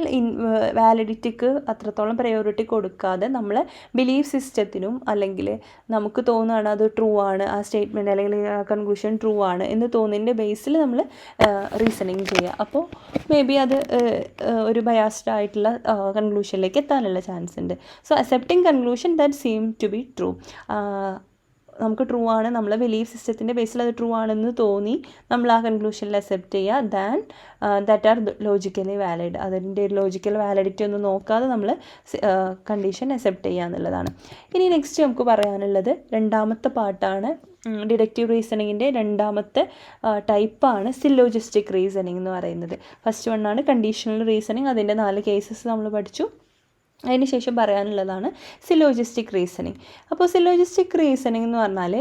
വാലിഡിറ്റിക്ക് അത്രത്തോളം പ്രയോറിറ്റി കൊടുക്കാതെ നമ്മൾ ബിലീഫ് സിസ്റ്റത്തിനും അല്ലെങ്കിൽ നമുക്ക് തോന്നുകയാണ് അത് ട്രൂ ആണ്, ആ സ്റ്റേറ്റ്മെൻറ്റ് അല്ലെങ്കിൽ ആ കൺക്ലൂഷൻ ട്രൂ ആണ് എന്ന് തോന്നുന്നതിൻ്റെ ബേസിൽ നമ്മൾ റീസണിങ് ചെയ്യുക. അപ്പോൾ മേ ബി അത് ഒരു ബയാസ്ഡ് ആയിട്ടുള്ള കൺക്ലൂഷനിലേക്ക് എത്താനുള്ള ചാൻസ് ഉണ്ട്. So accepting conclusion that seem to be true, നമുക്ക് ട്രൂ ആണ്, നമ്മളെ ബിലീഫ് സിസ്റ്റത്തിൻ്റെ ബേസിൽ അത് ട്രൂ ആണെന്ന് തോന്നി നമ്മൾ ആ കൺക്ലൂഷനിൽ അക്സെപ്റ്റ് ചെയ്യുക. That are logically valid. അതിൻ്റെ ലോജിക്കൽ വാലിഡിറ്റി ഒന്നും നോക്കാതെ നമ്മൾ കണ്ടീഷൻ അക്സെപ്റ്റ് ചെയ്യുക എന്നുള്ളതാണ്. ഇനി നെക്സ്റ്റ് നമുക്ക് പറയാനുള്ളത് രണ്ടാമത്തെ പാർട്ടാണ്. ഡിഡക്റ്റീവ് റീസണിങ്ങിൻ്റെ രണ്ടാമത്തെ ടൈപ്പാണ് സില്ലോജിസ്റ്റിക് റീസണിങ് എന്ന് പറയുന്നത്. ഫസ്റ്റ് വണ്ണാണ് കണ്ടീഷണൽ റീസണിങ്. അതിൻ്റെ 4 കേസസ് നമ്മൾ പഠിച്ചു. അതിന് ശേഷം പറയാനുള്ളതാണ് സിലോജിസ്റ്റിക് റീസണിങ്. അപ്പോൾ സിലോജിസ്റ്റിക് റീസണിങ് എന്ന് പറഞ്ഞാൽ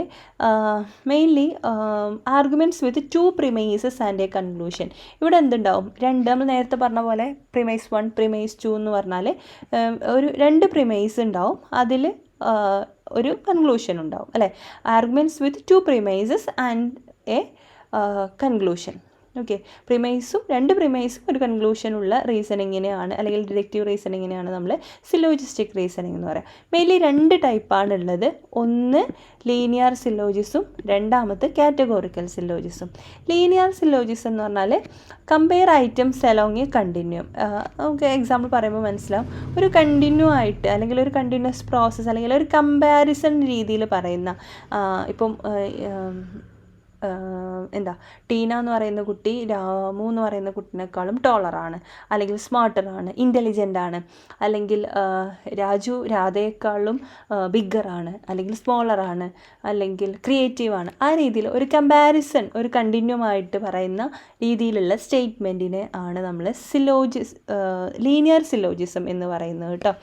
mainly arguments with 2 premises and a conclusion. ഇവിടെ എന്തുണ്ടാവും, നമ്മൾ നേരത്തെ പറഞ്ഞ പോലെ പ്രിമൈസ് 1 പ്രിമൈസ് 2 എന്ന് പറഞ്ഞാൽ ഒരു 2 പ്രിമൈസ് ഉണ്ടാവും, അതിൽ ഒരു കൺക്ലൂഷൻ ഉണ്ടാവും അല്ലേ. Arguments with 2 premises and a conclusion. Okay, പ്രിമൈസും 2 പ്രിമൈസും ഒരു കൺക്ലൂഷനുള്ള റീസണിങ്ങിനെയാണ് അല്ലെങ്കിൽ ഡിഡക്റ്റീവ് റീസണിങ്ങിനെയാണ് നമ്മൾ സിലോജിസ്റ്റിക് റീസണിങ് എന്ന് പറയുക. മെയിൻലി 2 ടൈപ്പാണ് ഉള്ളത്. ഒന്ന് ലീനിയർ സിലോജിസും, രണ്ടാമത്തെ കാറ്റഗോറിക്കൽ സിലോജിസും. ലീനിയർ സിലോജിസം എന്ന് പറഞ്ഞാൽ compare items along A continuum. നമുക്ക് എക്സാമ്പിൾ പറയുമ്പോൾ മനസ്സിലാവും. ഒരു കണ്ടിന്യൂ ആയിട്ട് അല്ലെങ്കിൽ ഒരു കണ്ടിന്യൂസ് പ്രോസസ്സ് അല്ലെങ്കിൽ ഒരു കമ്പാരിസൺ രീതിയിൽ പറയുന്ന ഇപ്പം ടീന എന്ന് പറയുന്ന കുട്ടി രാമു എന്ന് പറയുന്ന കുട്ടിനേക്കാളും ടോളറാണ്, അല്ലെങ്കിൽ സ്മാർട്ടറാണ്, ഇൻ്റലിജൻ്റാണ്, അല്ലെങ്കിൽ രാജു രാധയെക്കാളും ബിഗ്ഗറാണ്, അല്ലെങ്കിൽ സ്മോളറാണ്, അല്ലെങ്കിൽ ക്രിയേറ്റീവാണ്. ആ രീതിയിൽ ഒരു കമ്പാരിസൺ, ഒരു കണ്ടിന്യൂ ആയിട്ട് പറയുന്ന രീതിയിലുള്ള സ്റ്റേറ്റ്മെൻറ്റിനെ ആണ് നമ്മൾ ലീനിയർ സിലോജിസം എന്ന് പറയുന്നത് കേട്ടോ.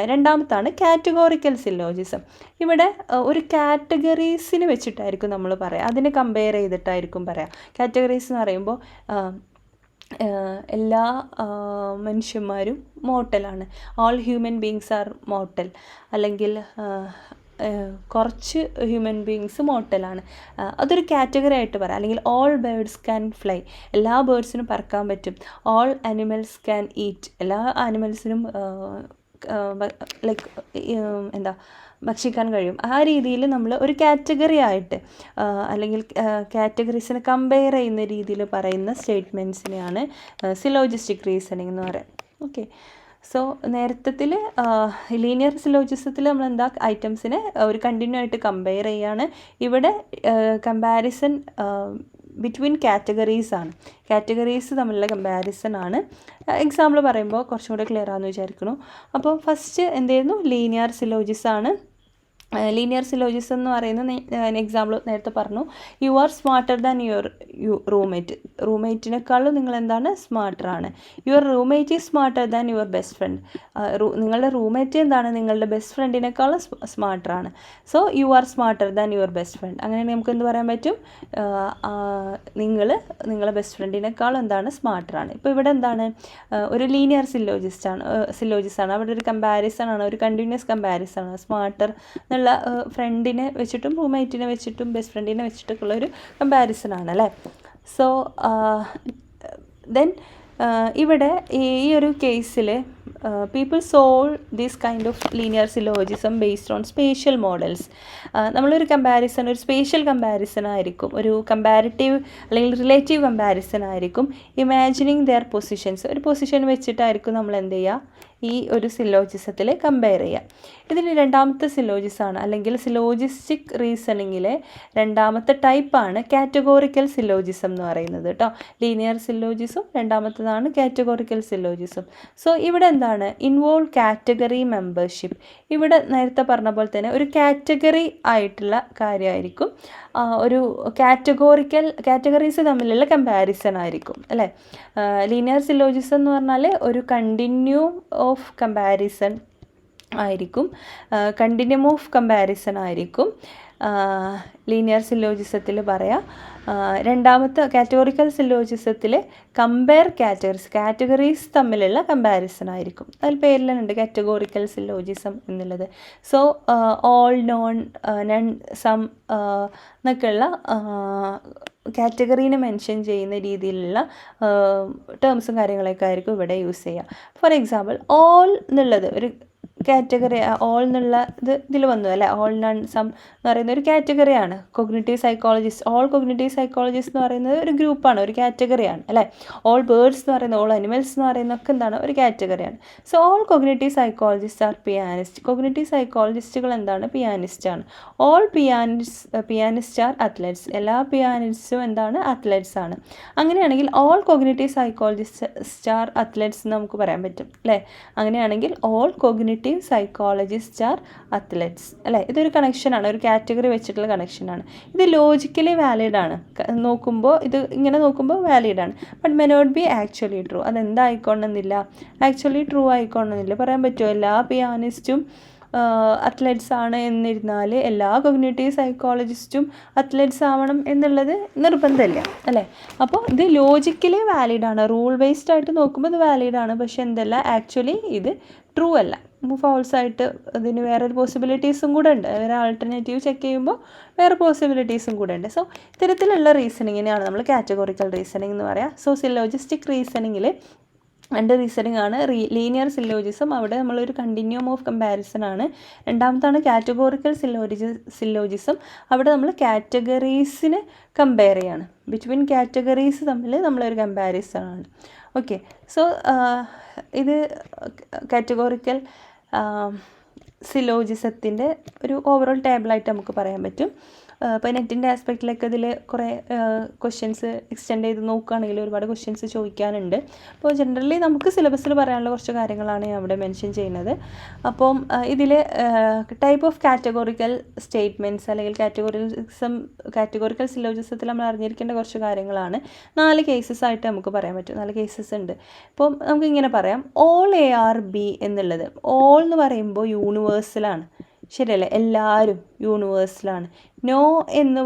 രണ്ടാമത്താണ് കാറ്റഗോറിക്കൽ സിലോജിസം. ഇവിടെ ഒരു കാറ്റഗറീസിന് വെച്ചിട്ടായിരിക്കും നമ്മൾ പറയുക, അതിനെ കമ്പയർ ചെയ്തിട്ടായിരിക്കും പറയാം. കാറ്റഗറീസ് എന്ന് പറയുമ്പോൾ എല്ലാ മനുഷ്യന്മാരും മോർട്ടലാണ്, all human beings are mortal, അല്ലെങ്കിൽ കുറച്ച് ഹ്യൂമൻ ബീങ്സ് മോർട്ടലാണ്. അതൊരു കാറ്റഗറി ആയിട്ട് പറയാം. അല്ലെങ്കിൽ ഓൾ ബേർഡ്സ് ക്യാൻ ഫ്ലൈ, എല്ലാ ബേർഡ്സിനും പറക്കാൻ പറ്റും. ഓൾ ആനിമൽസ് ക്യാൻ ഈറ്റ്, എല്ലാ ആനിമൽസിനും ലൈക്ക് എന്താ ഭക്ഷിക്കാൻ കഴിയും. ആ രീതിയിൽ നമ്മൾ ഒരു കാറ്റഗറി ആയിട്ട് അല്ലെങ്കിൽ കാറ്റഗറീസിനെ കമ്പയർ ചെയ്യുന്ന രീതിയിൽ പറയുന്ന സ്റ്റേറ്റ്മെൻറ്റ്സിനെയാണ് സിലോജിസ്റ്റിക് റീസണിങ് എന്ന് പറയുന്നത്. ഓക്കെ, സോ നേരത്തിൽ ലീനിയർ സിലോജിസത്തിൽ നമ്മൾ എന്താ ഐറ്റംസിനെ ഒരു കണ്ടിന്യൂ ആയിട്ട് കമ്പയർ ചെയ്യാണ്. ഇവിടെ കമ്പാരിസൺ ബിറ്റ്വീൻ കാറ്റഗറീസ് ആണ്, കാറ്റഗറീസ് തമ്മിലുള്ള കമ്പാരിസൺ ആണ്. എക്സാമ്പിൾ പറയുമ്പോൾ കുറച്ചും കൂടെ ക്ലിയർ ആണെന്ന് വിചാരിക്കുന്നു. അപ്പോൾ ഫസ്റ്റ് എന്തായിരുന്നു, ലീനിയർ സിലോജിസ് ആണ്. ലീനിയർ സിലോജിസം എന്ന് പറയുന്ന എക്സാമ്പിൾ നേരത്തെ പറഞ്ഞു, you are smarter than your റൂംമേറ്റിനേക്കാളും നിങ്ങൾ എന്താണ് സ്മാർട്ടറാണ്. Your roommate is smarter than your best friend, നിങ്ങളുടെ റൂംമേറ്റ് എന്താണ് നിങ്ങളുടെ ബെസ്റ്റ് ഫ്രണ്ടിനേക്കാളും സ്മാർട്ടറാണ്. So you are smarter than your best friend. അങ്ങനെ നമുക്ക് എന്ത് പറയാൻ പറ്റും, നിങ്ങളെ ബെസ്റ്റ് ഫ്രണ്ടിനേക്കാളും എന്താണ് സ്മാർട്ടറാണ്. ഇപ്പോൾ ഇവിടെ എന്താണ് ഒരു ലീനിയർ സിലോജിസാണ്, അവിടെ ഒരു കമ്പാരിസൺ ആണ്, ഒരു കണ്ടിന്യൂസ് കമ്പാരിസൺ ആണ്. സ്മാർട്ടർ എന്നുള്ള ഫ്രണ്ടിനെ വെച്ചിട്ടും റൂംമേറ്റിനെ വെച്ചിട്ടും ബെസ്റ്റ് ഫ്രണ്ടിനെ വെച്ചിട്ടൊക്കെ ഉള്ളൊരു കമ്പാരിസൺ ആണ് അല്ലേ. സോ ദെൻ ഇവിടെ ഈ ഒരു കേസിൽ people solve this kind of linear syllogism based on spatial models. നമ്മളൊരു കമ്പാരിസൺ, ഒരു സ്പേഷ്യൽ കമ്പാരിസൺ ആയിരിക്കും, ഒരു കമ്പാരിറ്റീവ് അല്ലെങ്കിൽ റിലേറ്റീവ് കമ്പാരിസൺ ആയിരിക്കും. ഇമാജിനിങ് ദെയർ പൊസിഷൻസ്, ഒരു പൊസിഷൻ വെച്ചിട്ടായിരിക്കും നമ്മൾ എന്ത് ചെയ്യുക, ഈ ഒരു സിലോജിസത്തിൽ കമ്പയർ ചെയ്യുക. ഇതിന് രണ്ടാമത്തെ സിലോജിസാണ്, അല്ലെങ്കിൽ സിലോജിസ്റ്റിക് റീസണിങ്ങിലെ രണ്ടാമത്തെ ടൈപ്പാണ് കാറ്റഗോറിക്കൽ സിലോജിസം എന്ന് പറയുന്നത് കേട്ടോ. ലീനിയർ സിലോജിസും രണ്ടാമത്തേതാണ് കാറ്റഗോറിക്കൽ സിലോജിസം. സോ ഇവിടെ എന്താണ്, ഇൻവോൾവ് കാറ്റഗറി മെമ്പർഷിപ്പ്. ഇവിടെ നേരത്തെ പറഞ്ഞ പോലെ തന്നെ ഒരു കാറ്റഗറി ആയിട്ടുള്ള കാര്യമായിരിക്കും, ഒരു കാറ്റഗറീസ് തമ്മിലുള്ള കമ്പാരിസൺ ആയിരിക്കും അല്ലേ. ലീനിയർ സിലോജിസം എന്ന് പറഞ്ഞാൽ ഒരു കണ്ടിന്യൂ ഓഫ് കമ്പാരിസൺ ആയിരിക്കും, കണ്ടിന്യൂം ഓഫ് കമ്പാരിസൺ ആയിരിക്കും ലീനിയർ സിലോജിസത്തിൽ പറയാം. രണ്ടാമത്തെ കാറ്റഗോറിക്കൽ സിലോജിസത്തിൽ കമ്പയർ കാറ്റഗറീസ് തമ്മിലുള്ള കമ്പാരിസൺ ആയിരിക്കും. അതിൽ പേരിൽ തന്നെ ഉണ്ട് കാറ്റഗോറിക്കൽ സിലോജിസം എന്നുള്ളത്. So all, none, none, some എന്നൊക്കെയുള്ള കാറ്റഗറീനെ മെൻഷൻ ചെയ്യുന്ന രീതിയിലുള്ള ടേംസും കാര്യങ്ങളൊക്കെ ആയിരിക്കും ഇവിടെ യൂസ് ചെയ്യുക. ഫോർ എക്സാമ്പിൾ, ഓൾ എന്നുള്ളത് ഒരു കാറ്റഗറി, ഓൾ എന്നുള്ള ഇതിൽ വന്നു അല്ലേ. ഓൾ, നൺ, സം എന്ന് പറയുന്ന ഒരു കാറ്റഗറിയാണ്. Cognitive psychologist, all cognitive psychologist എന്ന് പറയുന്നത് ഒരു ഗ്രൂപ്പാണ്, ഒരു കാറ്റഗറിയാണ് അല്ലേ. ഓൾ ബേർഡ്സ് എന്ന് പറയുന്നത്, ഓൾ അനിമൽസ് എന്ന് പറയുന്നതൊക്കെ എന്താണ്, ഒരു കാറ്റഗറിയാണ്. So all cognitive psychologist are pianist. Cognitive സൈക്കോളജിസ്റ്റുകൾ എന്താണ്, പിയാനിസ്റ്റാണ്. All pianist are athletes. എല്ലാ പിയാനിസ്റ്റും എന്താണ്, അത്ലറ്റ്സ് ആണ്. അങ്ങനെയാണെങ്കിൽ all cognitive psychologist are athletes എന്ന് നമുക്ക് പറയാൻ പറ്റും അല്ലേ. അങ്ങനെയാണെങ്കിൽ all cognitive psychologist are athletes അല്ലേ. ഇതൊരു കണക്ഷനാണ്, ഒരു കാറ്റഗറി വെച്ചിട്ടുള്ള കണക്ഷനാണ്. ഇത് ലോജിക്കലി വാലിഡ് ആണ്, നോക്കുമ്പോൾ ഇത് ഇങ്ങനെ നോക്കുമ്പോൾ വാലിഡ് ആണ്. But may not be actually true. അതെന്തായിക്കൊള്ളുന്നില്ല, ആക്ച്വലി ട്രൂ ആയിക്കൊള്ളുന്നില്ല. പറയാൻ പറ്റുമോ എല്ലാ പിയാനിസ്റ്റും അത്ലറ്റ്സ് ആണ് എന്നിരുന്നാൽ എല്ലാ കോഗ്നിറ്റീവ് സൈക്കോളജിസ്റ്റും അത്ലറ്റ്സ് ആവണം എന്നുള്ളത് നിർബന്ധമില്ല അല്ലേ. അപ്പോൾ ഇത് ലോജിക്കലി വാലിഡാണ്, റൂൾ ബേസ്ഡ് ആയിട്ട് നോക്കുമ്പോൾ ഇത് വാലിഡാണ്. പക്ഷെ എന്തല്ല, ആക്ച്വലി ഇത് ട്രൂ അല്ല, ഫാൾസ് ആയിട്ട് അതിന് വേറൊരു പോസിബിലിറ്റീസും കൂടെ ഉണ്ട്. വേറെ ആൾട്ടർനേറ്റീവ് ചെക്ക് ചെയ്യുമ്പോൾ വേറെ പോസിബിലിറ്റീസും കൂടെ ഉണ്ട്. സോ ഇത്തരത്തിലുള്ള റീസണിങ്ങിനെയാണ് നമ്മൾ കാറ്റഗോറിക്കൽ റീസണിങ് എന്ന് പറയുക. സോ സിലോജിസ്റ്റിക് റീസണിങ്ങിൽ രണ്ട് റീസണിങ് ആണ്. ലീനിയർ സിലോജിസം, അവിടെ നമ്മളൊരു കണ്ടിന്യൂം ഓഫ് കമ്പാരിസൺ ആണ്. രണ്ടാമത്താണ് കാറ്റഗോറിക്കൽ സിലോജിസം, അവിടെ നമ്മൾ കാറ്റഗറീസിനെ കമ്പയർ ചെയ്യാണ്. ബിറ്റ്വീൻ കാറ്റഗറീസ് തമ്മിൽ നമ്മളൊരു കമ്പാരിസൺ ആണ്. ഓക്കെ, സോ ഇത് കാറ്റഗോറിക്കൽ സിലോജിസത്തിൻ്റെ ഒരു ഓവറോൾ ടേബിളായിട്ട് നമുക്ക് പറയാൻ പറ്റും. ഇപ്പോൾ നെറ്റിൻ്റെ ആസ്പെക്റ്റിലൊക്കെ ഇതിൽ കുറേ ക്വസ്റ്റ്യൻസ് എക്സ്റ്റെൻഡ് ചെയ്ത് നോക്കുകയാണെങ്കിൽ ഒരുപാട് ക്വസ്റ്റ്യൻസ് ചോദിക്കാനുണ്ട്. അപ്പോൾ ജനറലി നമുക്ക് സിലബസിൽ പറയാനുള്ള കുറച്ച് കാര്യങ്ങളാണ് ഞാൻ അവിടെ മെൻഷൻ ചെയ്യുന്നത്. അപ്പം ഇതിൽ ടൈപ്പ് ഓഫ് കാറ്റഗോറിക്കൽ സ്റ്റേറ്റ്മെൻറ്റ്സ് അല്ലെങ്കിൽ കാറ്റഗോറിക്കൽ സിലോജിസത്തിൽ നമ്മൾ അറിഞ്ഞിരിക്കേണ്ട കുറച്ച് കാര്യങ്ങളാണ്. 4 കേസസ് ആയിട്ട് നമുക്ക് പറയാൻ പറ്റും. 4 കേസസ് ഉണ്ട്. അപ്പം നമുക്കിങ്ങനെ പറയാം, ഓൾ ARB എന്നുള്ളത്, ഓൾ എന്ന് പറയുമ്പോൾ യൂണിവേഴ്സലാണ്, ശരിയല്ലേ, എല്ലാവരും യൂണിവേഴ്സലാണ്. നോ എന്ന്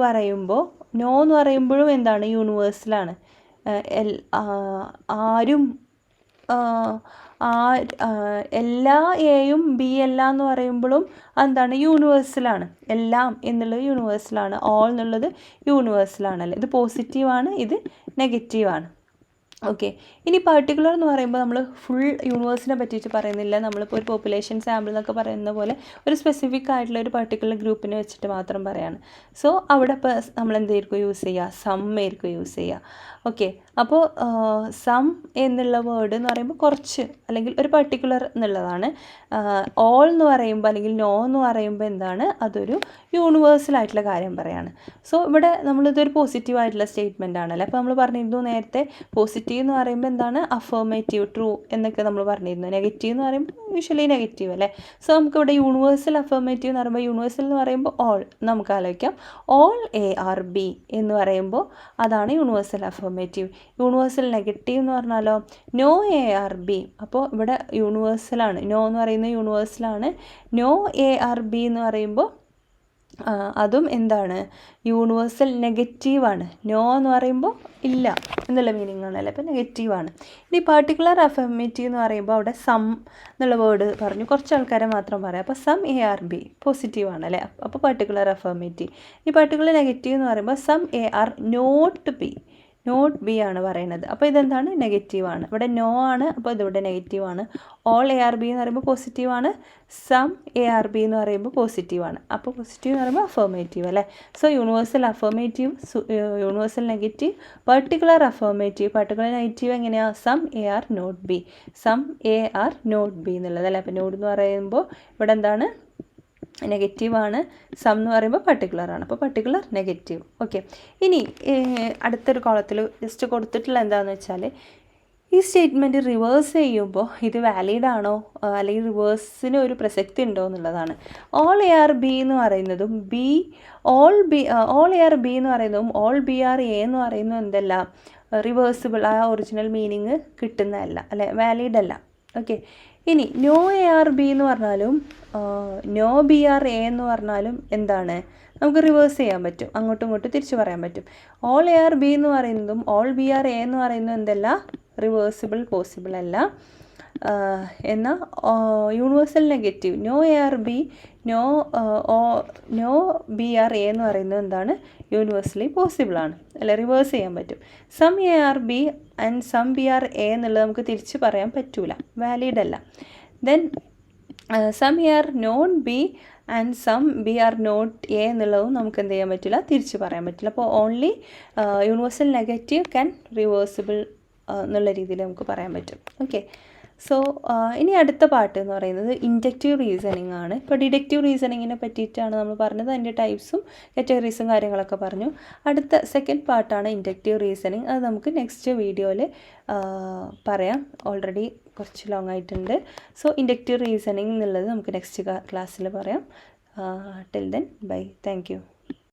പറയുമ്പോഴും എന്താണ്, യൂണിവേഴ്സലാണ്. ആരും എല്ലാ എയും ബി അല്ല എന്ന് പറയുമ്പോഴും എന്താണ് യൂണിവേഴ്സലാണ്. എല്ലാം എന്നുള്ളത് യൂണിവേഴ്സലാണ്, ഓൾ എന്നുള്ളത് യൂണിവേഴ്സലാണല്ലേ. ഇത് പോസിറ്റീവാണ്, ഇത് നെഗറ്റീവാണ്. ഓക്കെ, ഇനി പർട്ടിക്കുലർ എന്ന് പറയുമ്പോൾ നമ്മൾ ഫുൾ യൂണിവേഴ്സിനെ പറ്റിയിട്ട് പറയുന്നില്ല. നമ്മളിപ്പോൾ ഒരു പോപ്പുലേഷൻ സാമ്പിൾ എന്നൊക്കെ പറയുന്ന പോലെ ഒരു സ്പെസിഫിക് ആയിട്ടുള്ള ഒരു പർട്ടിക്കുലർ ഗ്രൂപ്പിനെ വെച്ചിട്ട് മാത്രം പറയാണ്. സോ അവിടെ ഇപ്പോൾ നമ്മൾ എന്തായിരിക്കും യൂസ് ചെയ്യുക? സം ആയിരിക്കും യൂസ് ചെയ്യുക. ഓക്കെ, അപ്പോൾ സം എന്നുള്ള വേർഡ് എന്ന് പറയുമ്പോൾ കുറച്ച് അല്ലെങ്കിൽ ഒരു പർട്ടിക്കുലർ എന്നുള്ളതാണ്. ഓൾ എന്ന് പറയുമ്പോൾ അല്ലെങ്കിൽ നോ എന്ന് പറയുമ്പോൾ എന്താണ്? അതൊരു യൂണിവേഴ്സൽ ആയിട്ടുള്ള കാര്യം പറയാണ്. സോ ഇവിടെ നമ്മളിതൊരു പോസിറ്റീവ് ആയിട്ടുള്ള സ്റ്റേറ്റ്മെൻ്റ് ആണല്ലോ. അപ്പോൾ നമ്മൾ പറഞ്ഞിരുന്നു നേരത്തെ പോസിറ്റീവ് എന്ന് പറയുമ്പോൾ എന്താണ്? അഫർമേറ്റീവ്, ട്രൂ എന്നൊക്കെ നമ്മൾ പറഞ്ഞിരുന്നു. നെഗറ്റീവ് എന്ന് പറയുമ്പോൾ യൂഷ്വലി നെഗറ്റീവ് അല്ലേ. സോ നമുക്കിവിടെ യൂണിവേഴ്സൽ അഫർമേറ്റീവ് എന്ന് പറയുമ്പോൾ, യൂണിവേഴ്സൽ എന്ന് പറയുമ്പോൾ ഓൾ, നമുക്ക് ആലോചിക്കാം. ഓൾ ARB എന്ന് പറയുമ്പോൾ അതാണ് യൂണിവേഴ്സൽ അഫർമേറ്റീവ്. യൂണിവേഴ്സൽ നെഗറ്റീവ് എന്ന് പറഞ്ഞാലോ നോ ARB. അപ്പോൾ ഇവിടെ യൂണിവേഴ്സലാണ്, നോ എന്ന് പറയുന്നത് യൂണിവേഴ്സലാണ്. നോ ARB എന്ന് പറയുമ്പോൾ അതും എന്താണ്? യൂണിവേഴ്സൽ നെഗറ്റീവാണ്. നോ എന്ന് പറയുമ്പോൾ ഇല്ല എന്നുള്ള മീനിങ് ആണല്ലേ, അപ്പോൾ നെഗറ്റീവാണ്. ഇനി പർട്ടിക്കുലർ അഫർമേറ്റീവ് എന്ന് പറയുമ്പോൾ അവിടെ സം എന്നുള്ള വേർഡ് പറഞ്ഞു, കുറച്ച് ആൾക്കാരെ മാത്രം പറയാം. അപ്പോൾ സം ARB പോസിറ്റീവാണ് അല്ലേ, അപ്പോൾ പർട്ടിക്കുലർ അഫർമേറ്റീവ്. ഈ പർട്ടിക്കുലർ നെഗറ്റീവ് എന്ന് പറയുമ്പോൾ സം AR നോട്ട് ബി ആണ് പറയുന്നത്. അപ്പോൾ ഇതെന്താണ്? നെഗറ്റീവാണ്. ഇവിടെ നോ ആണ്, അപ്പോൾ ഇതിവിടെ നെഗറ്റീവാണ്. ഓൾ ARB എന്ന് പറയുമ്പോൾ പോസിറ്റീവാണ്, സം ARB എന്ന് പറയുമ്പോൾ പോസിറ്റീവാണ്. അപ്പോൾ പോസിറ്റീവ് എന്ന് പറയുമ്പോൾ അഫർമേറ്റീവ് അല്ലേ. So universal affirmative, universal negative, particular affirmative. Particular negative എങ്ങനെയാണ്? Some AR not be, some AR not be എന്നുള്ളത് അല്ലേ. അപ്പോൾ നോട്ട് എന്ന് പറയുമ്പോൾ ഇവിടെ എന്താണ്? നെഗറ്റീവാണ്. സം എന്ന് പറയുമ്പോൾ പർട്ടിക്കുലറാണ്, അപ്പോൾ പർട്ടിക്കുലർ നെഗറ്റീവ്. ഓക്കെ, ഇനി അടുത്തൊരു കോളത്തിൽ ജസ്റ്റ് കൊടുത്തിട്ടുള്ള എന്താണെന്ന് വെച്ചാൽ ഈ സ്റ്റേറ്റ്മെൻറ്റ് റിവേഴ്സ് ചെയ്യുമ്പോൾ ഇത് വാലിഡ് ആണോ അല്ലെങ്കിൽ റിവേഴ്സിന് ഒരു പ്രസക്തി ഉണ്ടോ എന്നുള്ളതാണ്. ഓൾ ARB എന്ന് പറയുന്നതും ഓൾ ARB എന്ന് പറയുന്നതും ഓൾ BR A എന്ന് പറയുന്നതും എന്തല്ല? റിവേഴ്സിബിൾ, ആ ഒറിജിനൽ മീനിങ് കിട്ടുന്നതല്ല അല്ലേ, വാലിഡ് അല്ല. ഓക്കെ, ഇനി നോ ARB എന്ന് പറഞ്ഞാലും നോ BR A എന്ന് പറഞ്ഞാലും എന്താണ്? നമുക്ക് റിവേഴ്സ് ചെയ്യാൻ പറ്റും, അങ്ങോട്ടും ഇങ്ങോട്ടും തിരിച്ചു പറയാൻ പറ്റും. ഓൾ ARB എന്ന് പറയുന്നതും ഓൾ BR A എന്ന് പറയുന്നതും എന്തല്ല? റിവേഴ്സിബിൾ, പോസിബിൾ അല്ല. എന്നാൽ universal negative no ARB no BR A എന്ന് പറയുന്നത് എന്താണ്? യൂണിവേഴ്സലി പോസിബിളാണ് അല്ലെ, റിവേഴ്സ് ചെയ്യാൻ പറ്റും. Some ARB and some BR A എന്നുള്ളത് നമുക്ക് തിരിച്ച് പറയാൻ പറ്റൂല, വാലിഡ് അല്ല. Then some AR not be and some BR not A എന്നുള്ളതും നമുക്ക് എന്ത് ചെയ്യാൻ പറ്റില്ല? തിരിച്ച് പറയാൻ പറ്റില്ല. അപ്പോൾ only universal negative can reversible എന്നുള്ള രീതിയിൽ നമുക്ക് പറയാൻ പറ്റും. ഓക്കെ, സോ ഇനി അടുത്ത പാർട്ട് എന്ന് പറയുന്നത് ഇൻഡക്റ്റീവ് റീസണിങ് ആണ്. ഇപ്പോൾ ഡിഡക്റ്റീവ് റീസണിങ്ങിനെ പറ്റിയിട്ടാണ് നമ്മൾ പറഞ്ഞത്, അതിൻ്റെ ടൈപ്സും കാറ്റഗറീസും കാര്യങ്ങളൊക്കെ പറഞ്ഞു. അടുത്ത സെക്കൻഡ് പാർട്ടാണ് ഇൻഡക്റ്റീവ് റീസണിങ്. അത് നമുക്ക് നെക്സ്റ്റ് വീഡിയോയിൽ പറയാം, ഓൾറെഡി കുറച്ച് ലോങ് ആയിട്ടുണ്ട്. സോ ഇൻഡക്റ്റീവ് റീസണിങ് എന്നുള്ളത് നമുക്ക് നെക്സ്റ്റ് ക്ലാസ്സിൽ പറയാം. Till then bye, thank you.